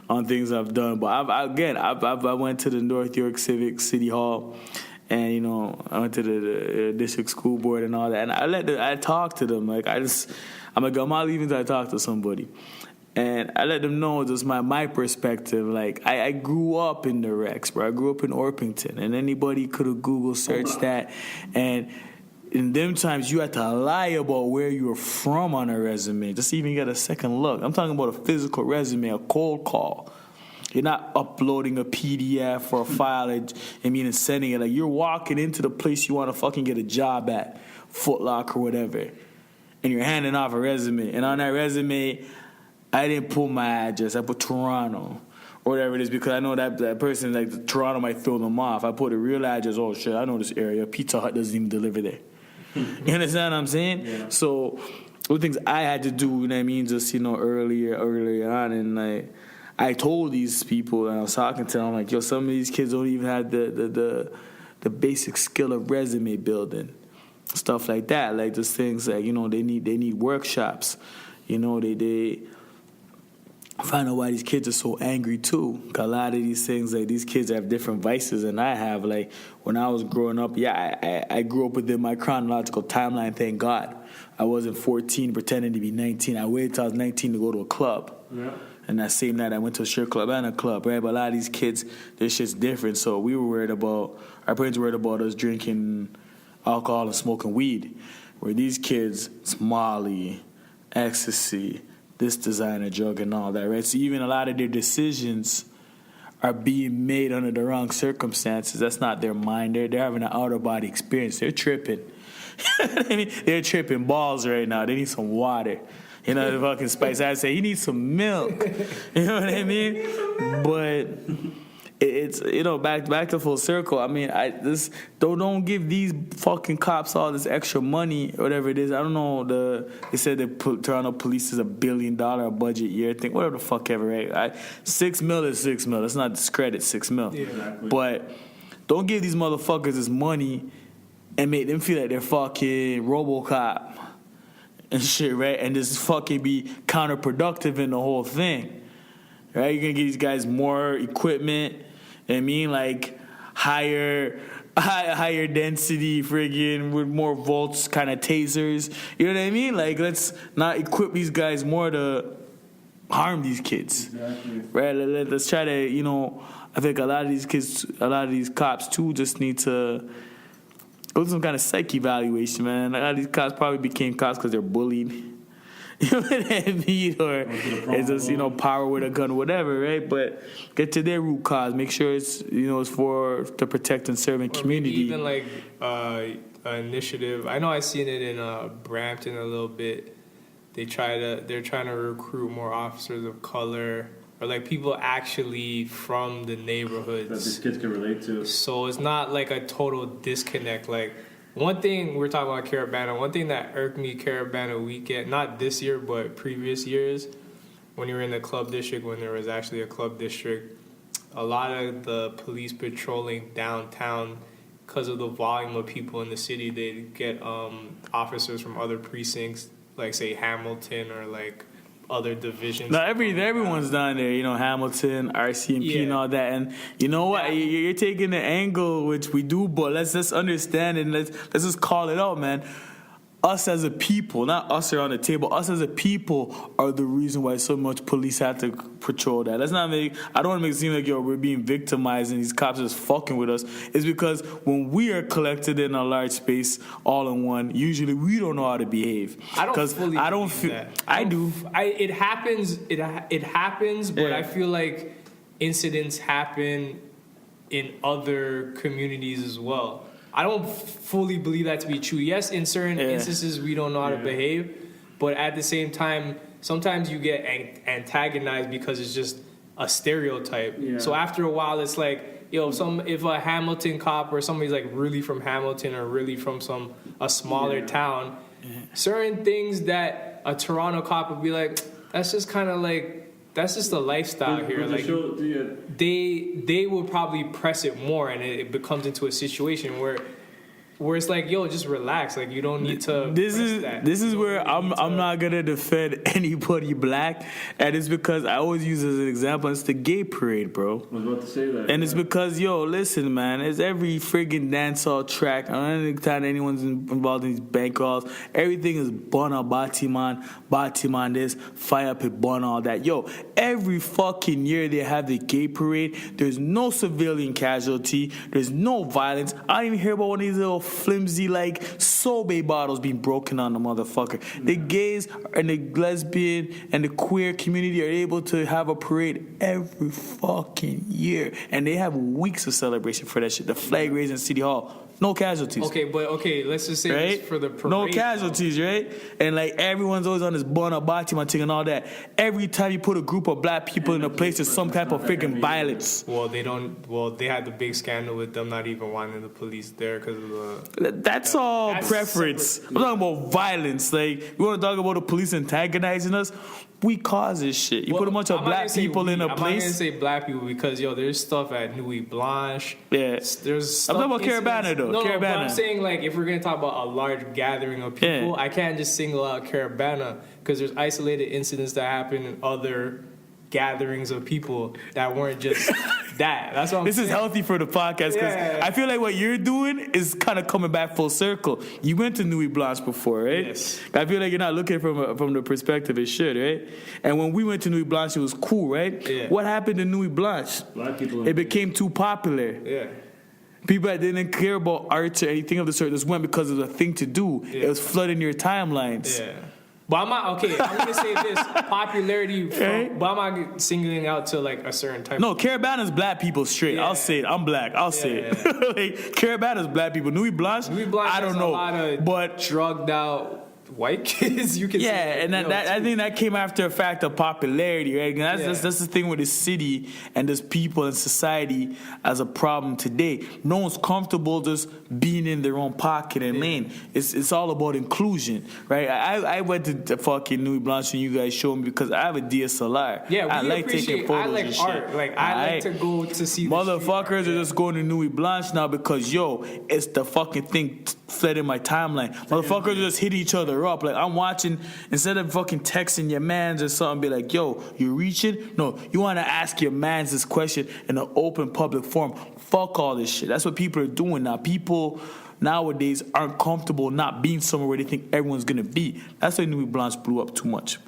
on things I've done. But I went to the North York Civic City Hall. And, I went to the district school board and all that. And I talked to them. Like, I'm not leaving until I talk to somebody. And I let them know just my perspective. Like, I grew up in the Rex, bro. I grew up in Orpington. And anybody could have Google searched that. And in them times, you had to lie about where you were from on a resume, just to even get a second look. I'm talking about a physical resume, a cold call. You're not uploading a PDF or a file and sending it. Like, you're walking into the place you want to fucking get a job at, Foot Locker or whatever, and you're handing off a resume. And on that resume, I didn't put my address. I put Toronto or whatever it is, because I know that person, like, Toronto might throw them off. I put a real address. Oh, shit, I know this area. Pizza Hut doesn't even deliver there. You understand what I'm saying? Yeah. So, the things I had to do, you know what I mean, just, earlier on, and, like, I told these people, and I was talking to them, I'm like, yo, some of these kids don't even have the basic skill of resume building, stuff like that. Like, just things like, they need workshops. They find out why these kids are so angry too. 'Cause a lot of these things, like, these kids have different vices than I have. Like, when I was growing up, I grew up within my chronological timeline, thank God. I wasn't 14 pretending to be 19. I waited till I was 19 to go to a club. Yeah. And that same night, I went to a strip club and a club, right? But a lot of these kids, their shit's different. So we were worried about, our parents were worried about us drinking alcohol and smoking weed. Where these kids, it's Molly, ecstasy, this designer drug and all that, right? So even a lot of their decisions are being made under the wrong circumstances. That's not their mind. They're having an outer-body experience. They're tripping. They're tripping balls right now. They need some water. The fucking Spice. I say, he needs some milk. You know what I mean? But it's, back to full circle. I mean, don't give these fucking cops all this extra money or whatever it is. I don't know. They said the Toronto police is $1 billion budget year thing. Whatever the fuck ever, right? $6 million is $6 million. Let's not discredit $6 million. Yeah, exactly. But don't give these motherfuckers this money and make them feel like they're fucking RoboCop and shit, right? And just fucking be counterproductive in the whole thing, right? You're gonna give these guys more equipment. Like higher density, friggin' with more volts, kind of tasers. You know what I mean? Like, let's not equip these guys more to harm these kids, Exactly. right? Let's try to, I think a lot of these kids, a lot of these cops too, just need to go through some kind of psych evaluation, man. A lot of these cops probably became cops because they're bullied. You know what I mean? Or it's just, power with a gun or whatever, right? But get to their root cause. Make sure it's, it's for to protect and serve the community. Even like an initiative. I know I've seen it in Brampton a little bit. They're trying to recruit more officers of color, or like people actually from the neighborhoods That these kids can relate to. So it's not like a total disconnect. Like, one thing, we're talking about Caribana, one thing that irked me Caribana weekend, not this year, but previous years, when you were in the club district, when there was actually a club district, a lot of the police patrolling downtown, because of the volume of people in the city, they'd get officers from other precincts, like, say, Hamilton or, like, other divisions. No, everyone's down there, Hamilton, RCMP, and all that. And you know what? You're taking the angle which we do, but let's just understand and let's just call it out, man. Us as a people, not us around the table, us as a people are the reason why so much police have to patrol that. Let's not I don't want to make it seem like, we're being victimized and these cops are just fucking with us. It's because when we are collected in a large space, all in one, usually we don't know how to behave. I don't fully believe that. I do. It happens, but Yeah. I feel like incidents happen in other communities as well. I don't fully believe that to be true. Yes, in certain instances we don't know how to behave, but at the same time, sometimes you get antagonized because it's just a stereotype. Yeah. So after a while, it's like, if a Hamilton cop or somebody's like really from Hamilton or really from a smaller town, certain things that a Toronto cop would be like, that's just kind of like, that's just the lifestyle here. Like, they will probably press it more, and it becomes into a situation where it's like, just relax. Like, you don't need to. This is where I'm not gonna defend anybody black, and it's because I always use as an example. It's the gay parade, bro. I was about to say that. And it's because, listen, man, it's every friggin' dancehall track. Any time anyone's involved in these bank calls, everything is Bona Batiman this, fire pit Bona, all that. Every fucking year they have the gay parade. There's no civilian casualty. There's no violence. I don't even hear about one of these little flimsy, like, Sobe bottles being broken on the motherfucker. The gays and the lesbian and the queer community are able to have a parade every fucking year. And they have weeks of celebration for that shit. The flag raising in City Hall. No casualties. Okay, let's just say right? this for the parade. No casualties, right? And like everyone's always on this Bonabati thing and all that. Every time you put a group of black people in a place, there's some type of freaking violence. Well, they had the big scandal with them not even wanting the police there because of the... That's all preference. I'm talking about violence. Like, we want to talk about the police antagonizing us. We cause this shit. You put a bunch of black people in a place. I'm not gonna say black people because there's stuff at Nuit Blanche. Yeah, there's. Stuff I'm talking about Caribana though. No, Caribana. But I'm saying like if we're gonna talk about a large gathering of people, I can't just single out Caribana because there's isolated incidents that happen in other gatherings of people that weren't just that. That's what I'm saying. This is healthy for the podcast because I feel like what you're doing is kind of coming back full circle. You went to Nuit Blanche before, right? Yes. I feel like you're not looking from the perspective it should, right? And when we went to Nuit Blanche, it was cool, right? Yeah. What happened to Nuit Blanche? Black people. It became too popular. Yeah. People that didn't care about arts or anything of the sort just went because it was a thing to do. Yeah. It was flooding your timelines. Yeah. But I'm not, I'm going to say this, popularity, but I'm not singling out to like a certain type. No, Caribana's black people straight. I'll say it. I'm black. I'll say it. Like, Caribana's black people. Nuit Blanche, I don't know. A lot of but drugged out white kids, you can say. Yeah, and I think that came after a fact of popularity, right? And that's the thing with the city and this people and society as a problem today. No one's comfortable just being in their own pocket and lane. It's all about inclusion, right? I went to fucking Nuit Blanche and you guys showed me because I have a DSLR. Yeah, I like taking photos I like and art. shit. Like I like to go to see motherfuckers are just going to Nuit Blanche now because it's the fucking thing flooding my timeline. Motherfuckers just hit each other up. Like I'm watching, instead of fucking texting your mans or something, be like, yo, you reaching? No, you want to ask your mans this question in an open public forum. Fuck all this shit. That's what people are doing now. People nowadays aren't comfortable not being somewhere where they think everyone's gonna be. That's why Nuit Blanche blew up too much.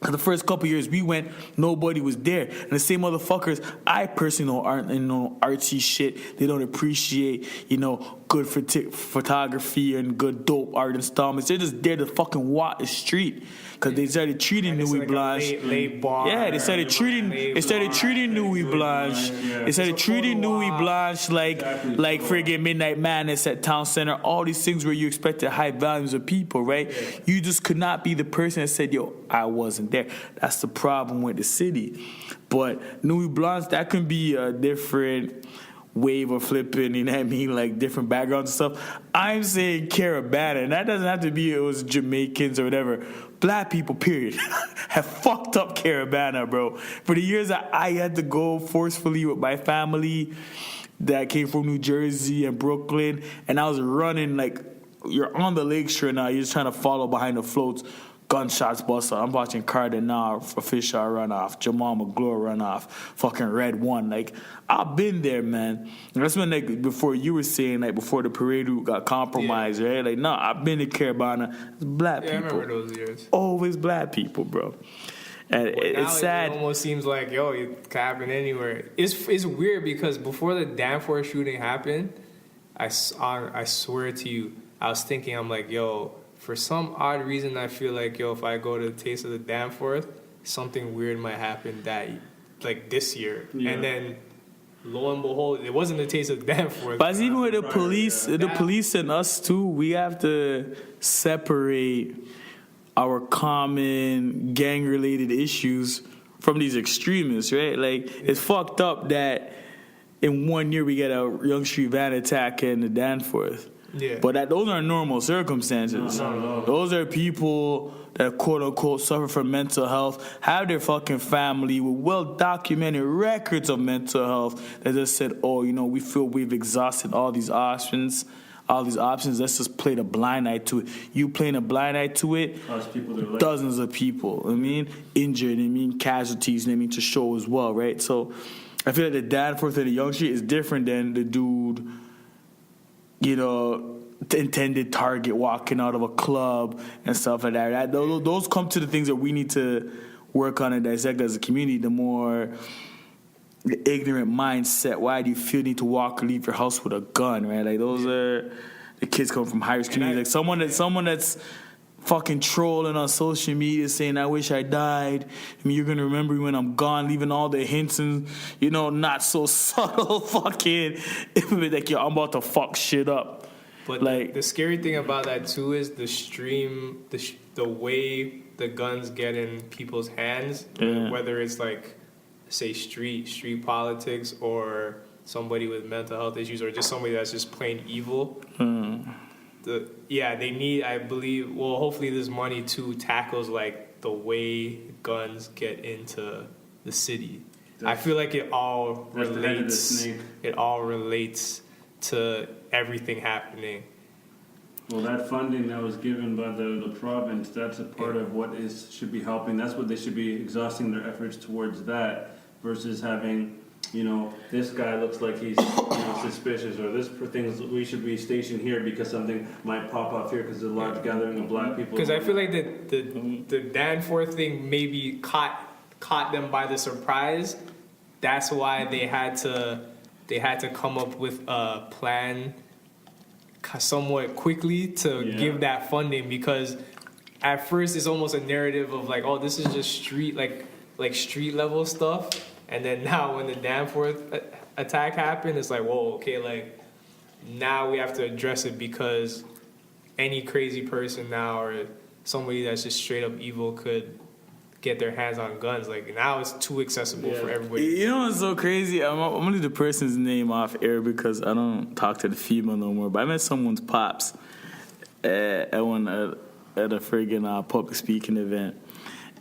The first couple years we went, nobody was there. And the same motherfuckers I personally know aren't artsy shit. They don't appreciate, good photography and good dope art installments. They're just there to fucking walk the street. Because they started treating Nuit Blanche. Late bar. Yeah, they started treating Nuit Blanche. They started treating Nuit Blanche like friggin' Midnight Madness at Town Center. All these things where you expected high volumes of people, right? Yeah. You just could not be the person that said, yo, I wasn't there. That's the problem with the city. But Nuit Blanche, that can be a different wave of flipping, you know what I mean? Like different backgrounds and stuff. I'm saying Caribana, and that doesn't have to be it was Jamaicans or whatever. Black people, period, have fucked up Caribana, bro. For the years that I had to go forcefully with my family that came from New Jersey and Brooklyn, and I was running like, you're on the lakeshore now, you're just trying to follow behind the floats. Gunshots bust up. I'm watching Caribana official run off, Jamal McGlure run off, fucking Red One. Like, I've been there, man. And that's when, like, before you were saying, like, before the parade route got compromised, right? Like, no, I've been to Caribana. It's black people. I remember those years. Always black people, bro. And it's sad. It almost seems like, it can happen anywhere. It's weird because before the Danforth shooting happened, I swear to you, I was thinking, I'm like, for some odd reason, I feel like, if I go to the Taste of the Danforth, something weird might happen this year. Yeah. And then, lo and behold, it wasn't the Taste of the Danforth. But even with the police and us too, we have to separate our common gang-related issues from these extremists, right? Like, it's fucked up that in 1 year we get a Young Street van attack in the Danforth. Yeah. But those are normal circumstances. No. Those are people that quote unquote suffer from mental health, have their fucking family with well documented records of mental health that just said, we feel we've exhausted all these options. Let's just play the blind eye to it. You playing a blind eye to it, dozens of people, injured, casualties, to show as well, right? So I feel like the Danforth and the Young Street is different than the dude, the intended target walking out of a club and stuff like that. Those come to the things that we need to work on and dissect as a community. The more the ignorant mindset. Why do you feel the need to walk or leave your house with a gun, right? Like those are the kids come from high risk communities. Like someone that's fucking trolling on social media saying, I wish I died. I mean, you're going to remember me when I'm gone, leaving all the hints and, not so subtle fucking, like, yo, I'm about to fuck shit up. But like, the scary thing about that, too, is the way the guns get in people's hands, whether it's like, say, street politics or somebody with mental health issues or just somebody that's just plain evil. They need, I believe, hopefully this money too tackles like the way guns get into the city. I feel like it all relates to everything happening. Well, that funding that was given by the province, that's a part of what should be helping. That's what they should be exhausting their efforts towards that versus having, this guy looks like he's suspicious, or this things we should be stationed here because something might pop up here because there's a large gathering of black people. Because I feel like the Danforth thing maybe caught them by the surprise. That's why they had to come up with a plan somewhat quickly to give that funding, because at first it's almost a narrative of like, oh, this is just street level stuff. And then now when the Danforth attack happened, it's like, whoa, okay, like now we have to address it because any crazy person now or somebody that's just straight up evil could get their hands on guns. Like now it's too accessible for everybody. You know what's so crazy? I'm gonna leave the person's name off air because I don't talk to the female no more. But I met someone's pops at a friggin' public speaking event,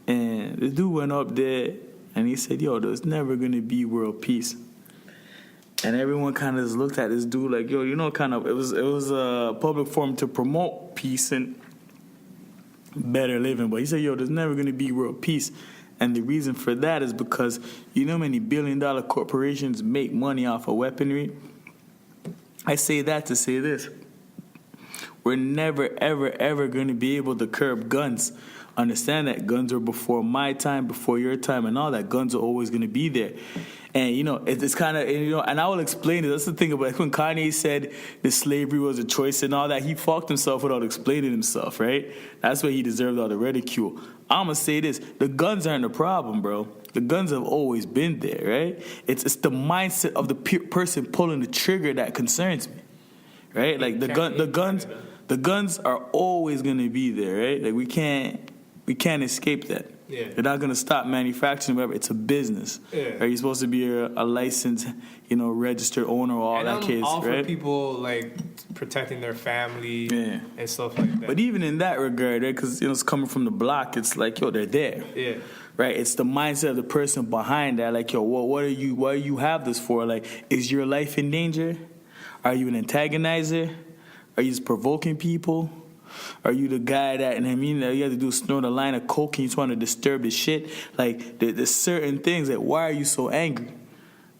and the dude went up there. And he said, yo, there's never going to be world peace. And everyone kind of just looked at this dude like, yo, it was a public forum to promote peace and better living. But he said, yo, there's never going to be world peace. And the reason for that is because you know how many billion-dollar corporations make money off of weaponry? I say that to say this. We're never, ever, ever going to be able to curb guns. Understand that guns are before my time, before your time, and all that. Guns are always going to be there. And, it's kind of, and I will explain it. That's the thing about when Kanye said that slavery was a choice and all that, he fucked himself without explaining himself, right? That's why he deserved all the ridicule. I'm going to say this. The guns aren't the problem, bro. The guns have always been there, right? It's the mindset of the person pulling the trigger that concerns me, right? Like the guns are always going to be there, right? Like we can't escape that. Yeah. They're not going to stop manufacturing, whatever. It's a business. Yeah. Right? You're supposed to be a licensed, registered owner of all that case, all right? For people, like, protecting their family and stuff like that. But even in that regard, right, because, it's coming from the block, it's like, yo, they're there. Yeah. Right? It's the mindset of the person behind that. Like, yo, what do you have this for? Like, is your life in danger? Are you an antagonizer? Are you just provoking people? Are you the guy that, you have to do snort a line of coke and you just want to disturb the shit? Like, there's certain things that, why are you so angry?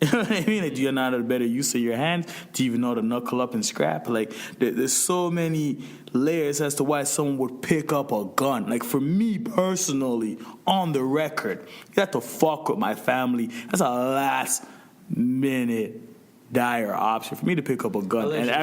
You know what I mean? Like, do you not have a better use of your hands? Do you even know how to knuckle up and scrap? Like, there's so many layers as to why someone would pick up a gun. Like, for me personally, on the record, you have to fuck with my family. That's a last minute dire option for me to pick up a gun. Allegedly.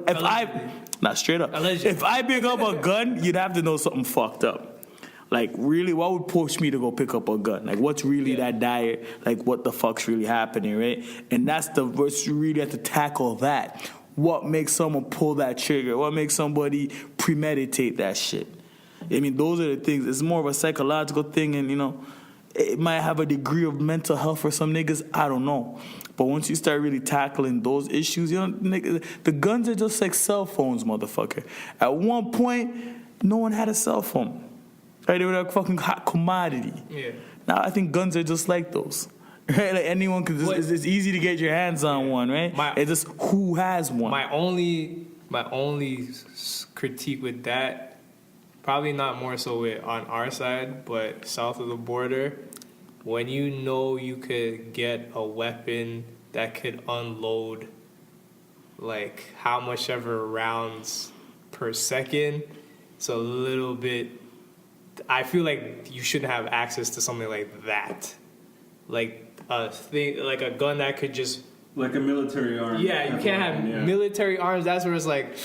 And not straight up. Allegedly. If I pick up a gun, you'd have to know something fucked up. Like, really, what would push me to go pick up a gun? Like, what's really that dire? Like, what the fuck's really happening, right? And that's the verse you really have to tackle that. What makes someone pull that trigger? What makes somebody premeditate that shit? I mean, those are the things. It's more of a psychological thing, and, it might have a degree of mental health for some niggas. I don't know. But once you start really tackling those issues, the guns are just like cell phones, motherfucker. At one point, no one had a cell phone. Right? They were a fucking hot commodity. Yeah. Now I think guns are just like those. Right? Like anyone can just, it's easy to get your hands on one, right? It's just who has one. My only critique with that, probably not more so on our side, but south of the border, when you could get a weapon that could unload like how much ever rounds per second, it's a little bit, I feel like you shouldn't have access to something like that. Like a thing, like a gun that could just, like a military arm. Yeah, you can't have military arms. That's where it's like,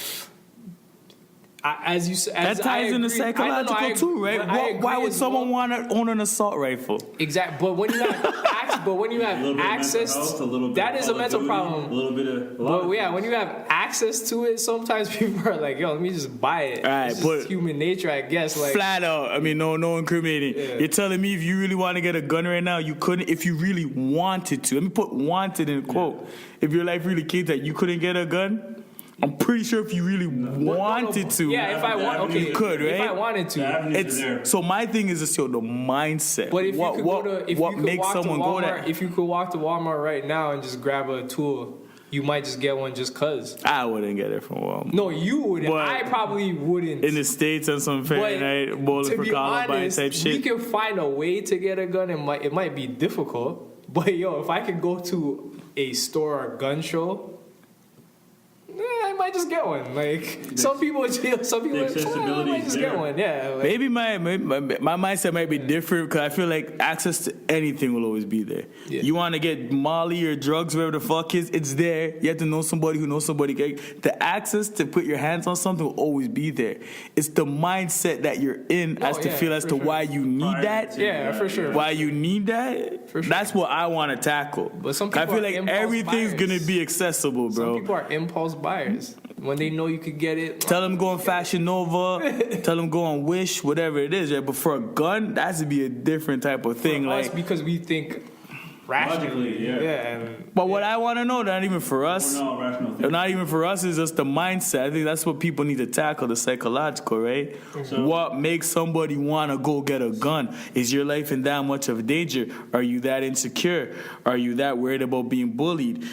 as you said, That ties into psychological too, right? Why would someone want to own an assault rifle? Exactly, but when you have access, that is a mental problem. A little bit of. But yeah, when you have access to it, sometimes people are like, "Yo, let me just buy it." Right, it's just human nature, I guess. Like flat out. I mean, no incriminating. Yeah. You're telling me if you really want to get a gun right now, you couldn't. If you really wanted to, let me put "wanted" in a quote. If your life really came that you couldn't get a gun. I'm pretty sure if you really wanted to, yeah, if I want, okay, you could, right? If I wanted to, so my thing is just the mindset. But if what you could what makes someone go there? If you could walk to Walmart right now and just grab a tool, you might just get one just cause. I wouldn't get it from Walmart. No, you wouldn't. I probably wouldn't. In the States on some Fahrenheit bowling for Columbine type shit. We can find a way to get a gun. It might be difficult, but yo, if I could go to a store or a gun show. I might just get one. Like some people, I might just get one. Yeah. Like, maybe my mindset might be different because I feel like access to anything will always be there. Yeah. You want to get Molly or drugs, whatever the fuck is, it's there. You have to know somebody who knows somebody. The access to put your hands on something will always be there. It's the mindset that you're in as to why you need that. Yeah, for sure. Why you need that. For sure. That's what I want to tackle. But some people I feel like everything's gonna be accessible, bro. Some people are impulse buyers. When they know you could get it, tell them go on Fashion Nova, tell them go on Wish, whatever it is. Right? But for a gun, that has to be a different type of thing. For like us, because we think rationally, But what I want to know, not even for us, not even for us, is just the mindset. I think that's what people need to tackle, the psychological, right? So, what makes somebody want to go get a gun? Is your life in that much of danger? Are you that insecure? Are you that worried about being bullied?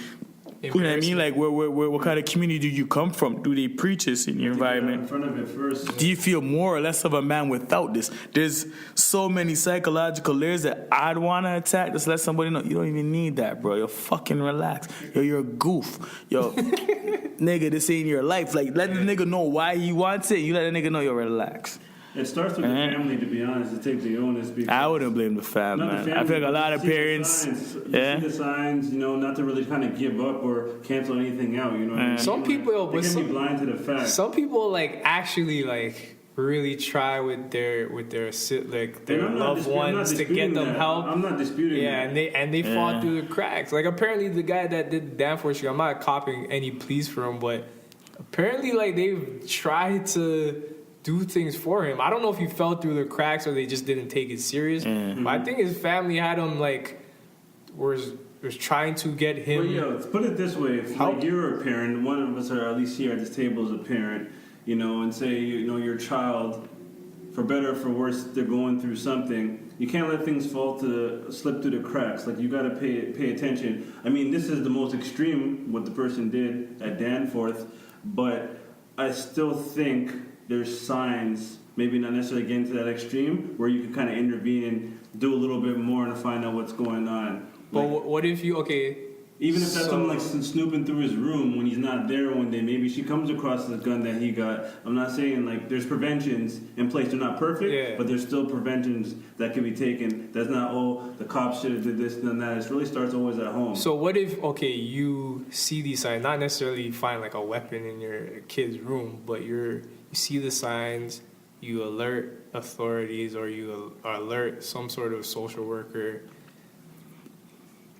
You know what I mean? Like, what kind of community do you come from? Do they preach this in your environment? In front of it first. Do you feel more or less of a man without this? There's so many psychological layers that I'd want to attack. Just let somebody know you don't even need that, bro. You're fucking relax. Yo, you're a goof. Yo, nigga, this ain't your life. Like, let the nigga know why he wants it. You let the nigga know you're relaxed. It starts with the family, to be honest, to take the onus. I wouldn't blame the family, man. I feel like a lot of parents... You see the signs, not to really kind of give up or cancel anything out, you know what I mean? Some people... They can be blind to the fact. Some people, actually, really try with their loved ones to get them help. I'm not disputing that. and they fall through the cracks. Like, apparently the guy that did the Danforth shoot, I'm not copying any pleas for him, but apparently, they've tried to do things for him. I don't know if he fell through the cracks or they just didn't take it serious. Mm-hmm. But I think his family had him was trying to get him. Well, let's put it this way: if you're a parent, one of us, or at least here at this table, is a parent, and say your child, for better or for worse, they're going through something. You can't let things slip through the cracks. Like, you got to pay attention. I mean, this is the most extreme what the person did at Danforth, but I still think there's signs, maybe not necessarily getting to that extreme, where you can kind of intervene and do a little bit more and find out what's going on. But what if you, even if that's someone snooping through his room when he's not there one day, maybe she comes across the gun that he got. I'm not saying there's preventions in place. They're not perfect, but there's still preventions that can be taken. That's not, the cops should have did this and that. It really starts always at home. So what if, you see these signs, not necessarily find a weapon in your kid's room, but you see the signs, you alert authorities or you alert some sort of social worker.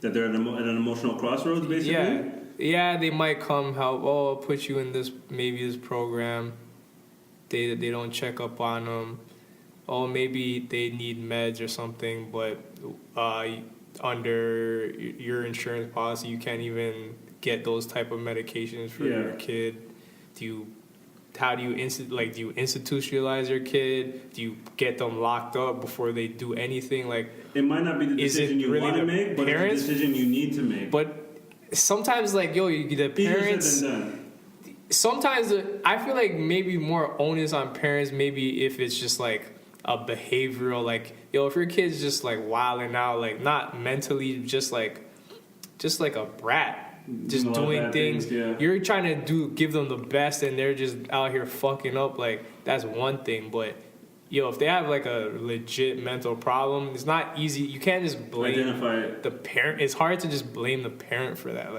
That they're at an emotional crossroads, basically? Yeah, they might come help. I'll put you in this program. They don't check up on them. Maybe they need meds or something, but under your insurance policy, you can't even get those type of medications for your kid. Do you institutionalize your kid? Do you get them locked up before they do anything? It might not be the decision you want to make, but it's the decision you need to make. But sometimes, the parents. Sometimes I feel like maybe more onus on parents. Maybe if it's just a behavioral, if your kid's just wilding out, not mentally, just a brat. Just doing things. You're trying to give them the best and they're just out here fucking up, that's one thing. But if they have a legit mental problem, it's not easy. You can't just blame the parent. It's hard to just blame the parent for that.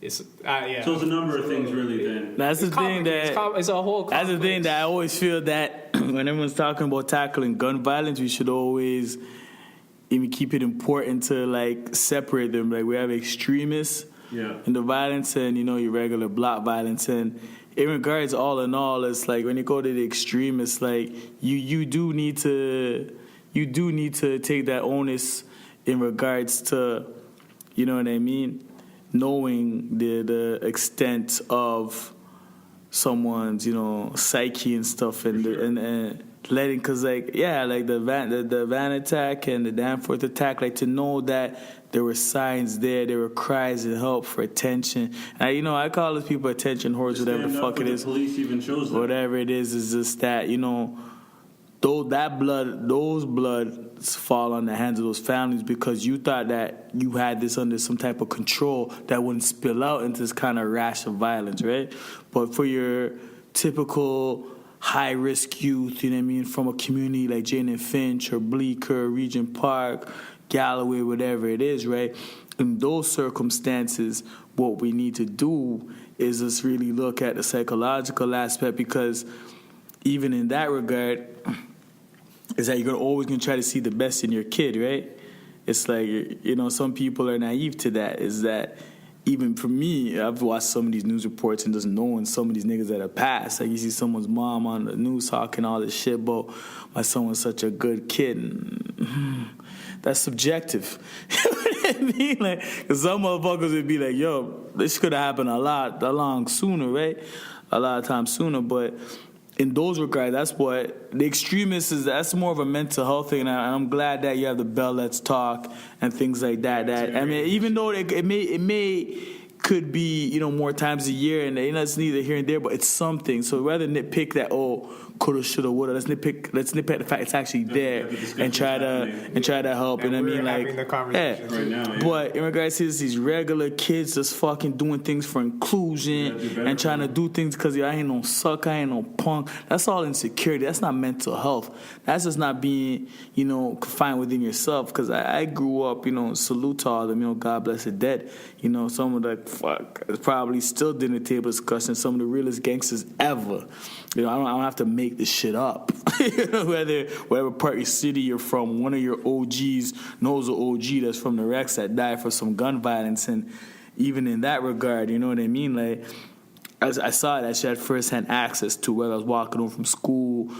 It's yeah. So it's a number of things, really. Then That's the thing that it's a whole. That's the thing that I always feel that when everyone's talking about tackling gun violence, we should always even keep it important to like separate them. Like we have extremists in the violence, and your regular block violence, and in regards all in all, it's like when you go to the extremists, like you do need to take that onus in regards to, you know what I mean, knowing the extent of someone's psyche and stuff, and and letting, because like the van attack and the Danforth attack, like to know that there were signs there were cries and help for attention. And I call those people attention whores, whatever the fuck it is. Police even shows them. Whatever it is just that those blood fall on the hands of those families because you thought that you had this under some type of control that wouldn't spill out into this kind of rash of violence, right? But for your typical high-risk youth, from a community like Jane and Finch or Bleecker, Regent Park, Galloway, whatever it is, right? In those circumstances, what we need to do is just really look at the psychological aspect, because even in that regard, is that you're always going to try to see the best in your kid, right? It's like, some people are naive to that. Is that even for me, I've watched some of these news reports and just knowing some of these niggas that have passed. Like you see someone's mom on the news talking all this shit about my son was such a good kid. And, that's subjective. You know what I mean? Like, cause some motherfuckers would be like, yo, this could have happened a lot sooner, right? A lot of times sooner, but in those regards, that's what the extremists is. That's more of a mental health thing, and I'm glad that you have the Bell Let's Talk and things like that. That I mean, even though it may could be more times a year, and it's neither here and there, but it's something. So rather nitpick that coulda, shoulda, woulda. Let's nitpick the fact it's actually there and try to help. And I mean, like, the conversation right now, But in regards to these regular kids just fucking doing things for inclusion and trying to do things because I ain't no sucker, I ain't no punk. That's all insecurity. That's not mental health. That's just not being, confined within yourself. Because I grew up, salute to all them, God bless the dead. Some of the probably still dinner table discussion, some of the realest gangsters ever. I don't have to make this shit up. Whatever part of your city you're from, one of your OGs knows an OG that's from the Rex that died for some gun violence, and even in that regard, you know what I mean? Like, I saw that she had first-hand access to whether I was walking home from school,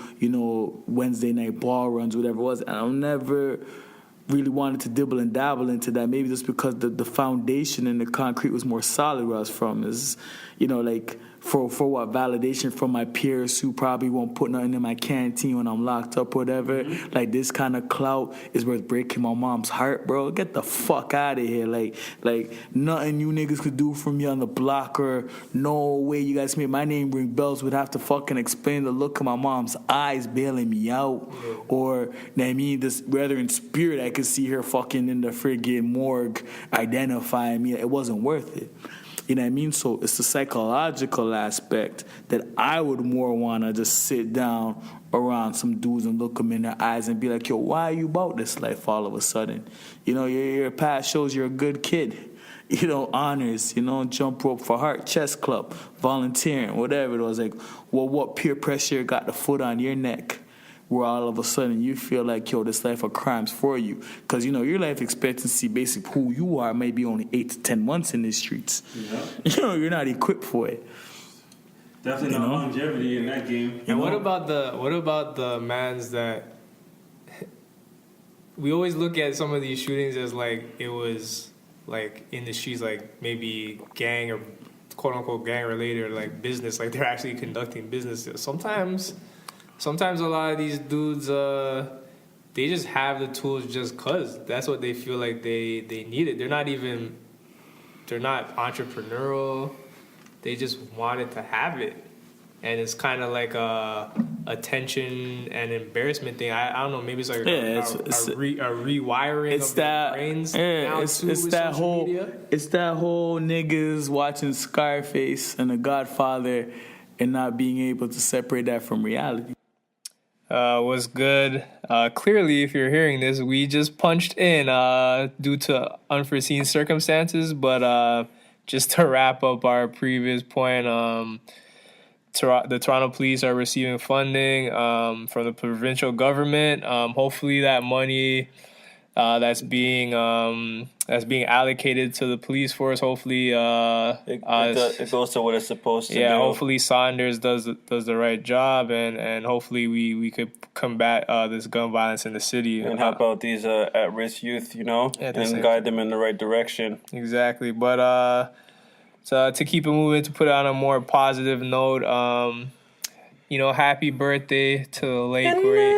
Wednesday night ball runs, whatever it was, and I'll never really wanted to dibble and dabble into that, maybe just because the foundation and the concrete was more solid where I was from. Is like for what validation from my peers who probably won't put nothing in my canteen when I'm locked up or whatever. Mm-hmm. Like this kind of clout is worth breaking my mom's heart, bro. Get the fuck out of here. Like nothing you niggas could do for me on the block, or no way you guys made my name ring bells would have to fucking explain the look of my mom's eyes bailing me out. Yeah. Or this rather in spirit I could see her fucking in the friggin' morgue identifying me. It wasn't worth it. You know what I mean? So it's the psychological aspect that I would more want to just sit down around some dudes and look them in their eyes and be like, yo, why are you about this life all of a sudden? Your past shows you're a good kid. Honors, jump rope for heart, chess club, volunteering, whatever it was. Like, well, what peer pressure got the foot on your neck where all of a sudden you feel like, yo, this life of crime's for you? Because, your life expectancy, basically who you are, may be only 8 to 10 months in these streets. Yeah. You're not equipped for it. Definitely no longevity in that game. And what about the mans that we always look at some of these shootings as like it was like in the streets, like maybe gang or quote unquote gang related, or like business, like they're actually conducting business. Sometimes a lot of these dudes, they just have the tools just because that's what they feel like they need it. They're not entrepreneurial. They just wanted to have it. And it's kind of like a attention and embarrassment thing. I don't know, maybe it's like a rewiring of their brains. Yeah, it's that whole media. It's that whole niggas watching Scarface and The Godfather and not being able to separate that from reality. What's good? Clearly, if you're hearing this, we just punched in due to unforeseen circumstances, but just to wrap up our previous point, the Toronto Police are receiving funding from the provincial government. Hopefully, that money that's being allocated to the police force. Hopefully, it goes to what it's supposed to do. Yeah, hopefully Saunders does the right job, and hopefully we could combat this gun violence in the city and help out these at-risk youth, and guide them in the right direction. Exactly, but so to keep it moving, to put it on a more positive note, happy birthday to the late great.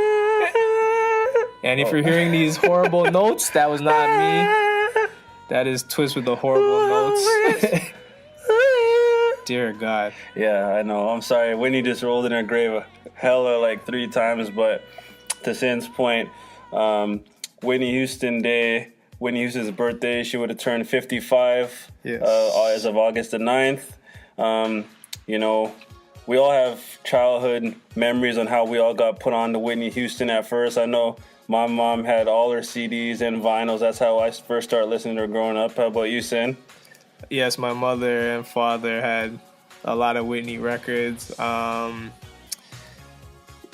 And if you're hearing these horrible notes, that was not me. That is Twist with the horrible notes. Dear God. Yeah, I know. I'm sorry. Whitney just rolled in her grave hella like 3 times, but to Sin's point, Whitney Houston's birthday, she would have turned 55 as of August the 9th. We all have childhood memories on how we all got put on to Whitney Houston at first. I know my mom had all her CDs and vinyls. That's how I first started listening to her growing up. How about you, Sin? Yes, my mother and father had a lot of Whitney records.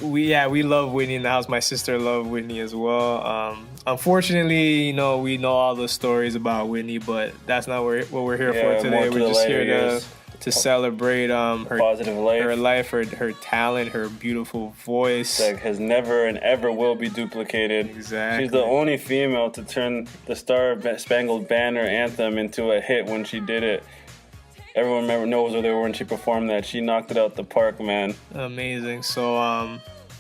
We love Whitney in the house. My sister loved Whitney as well. Unfortunately, we know all the stories about Whitney, but that's not what we're here for today. We're just here to celebrate her positive life, her talent, her beautiful voice. That has never and ever will be duplicated. Exactly. She's the only female to turn the Star Spangled Banner anthem into a hit when she did it. Everyone knows where they were when she performed that. She knocked it out the park, man. Amazing. So,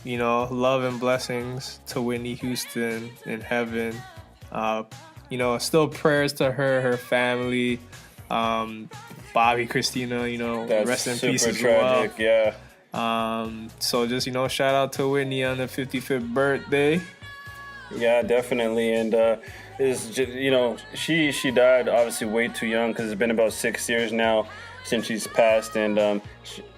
love and blessings to Whitney Houston in heaven. Still prayers to her family. Bobby, Christina, That's rest in peace as tragic, well. Yeah. So just, shout out to Whitney on the 55th birthday. Yeah, definitely. And is she died obviously way too young, because it's been about 6 years now since she's passed. And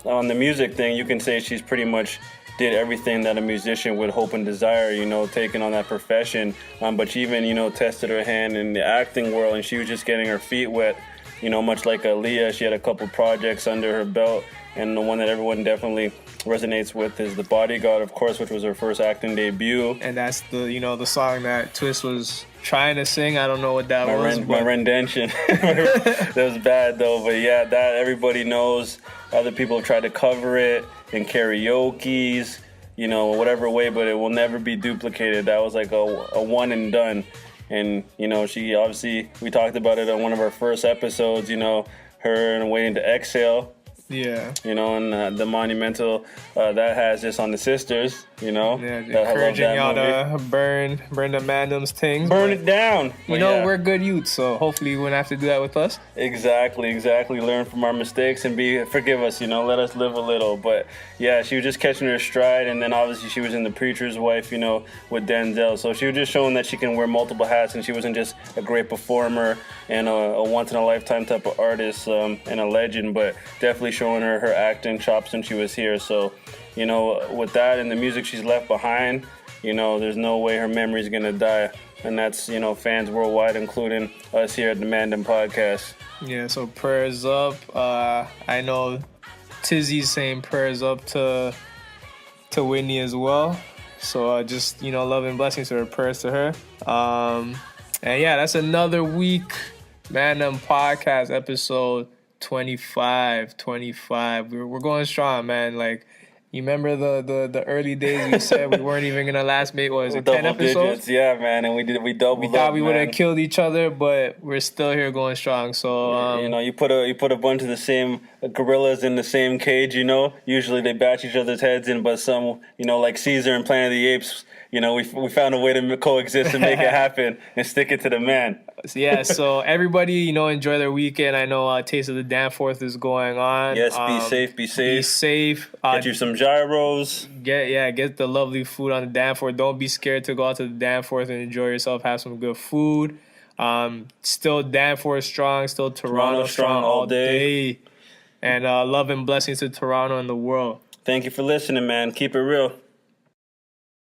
on the music thing, you can say she's pretty much did everything that a musician would hope and desire, taking on that profession. But she even, tested her hand in the acting world, and she was just getting her feet wet. Much like Aaliyah, she had a couple projects under her belt, and the one that everyone definitely resonates with is The Bodyguard, of course, which was her first acting debut. And that's the song that Twist was trying to sing. I don't know what that was. My rendition. That was bad, though. But yeah, that everybody knows. Other people have tried to cover it in karaoke's, whatever way, but it will never be duplicated. That was like a one and done. And, she obviously, we talked about it on one of our first episodes, her and Waiting to Exhale. Yeah. And the monumental that has just on the sisters, Yeah, encouraging y'all to burn the Man Dem's things. Burn it down. We're good youths, so hopefully you wouldn't have to do that with us. Exactly. Learn from our mistakes and forgive us, let us live a little. But yeah, she was just catching her stride, and then obviously she was in The Preacher's Wife, with Denzel. So she was just showing that she can wear multiple hats, and she wasn't just a great performer and a once-in-a-lifetime type of artist and a legend, but definitely showing her acting chops when she was here. So, with that and the music she's left behind, there's no way her memory is going to die. And that's, fans worldwide, including us here at the Man Dem Podcast. Yeah, so prayers up. I know Tizzy's saying prayers up to Whitney as well. So just, love and blessings to her, prayers to her. And yeah, that's another week. Man Dem Podcast episode 25. We're going strong, man. Like, you remember the early days we said we weren't even gonna last, mate? What was it, 10 episodes? Digits, yeah, man. And we doubled. We thought we would have killed each other, but we're still here going strong. So you put a bunch of the same gorillas in the same cage. Usually they bash each other's heads in, but some, like Caesar and Planet of the Apes, we found a way to coexist and make it happen and stick it to the man. Yeah, so everybody, enjoy their weekend. I know Taste of the Danforth is going on. Yes, be safe. Get you some gyros. Get the lovely food on the Danforth. Don't be scared to go out to the Danforth and enjoy yourself. Have some good food. Still Danforth strong. Still Toronto strong all day. And love and blessings to Toronto and the world. Thank you for listening, man. Keep it real.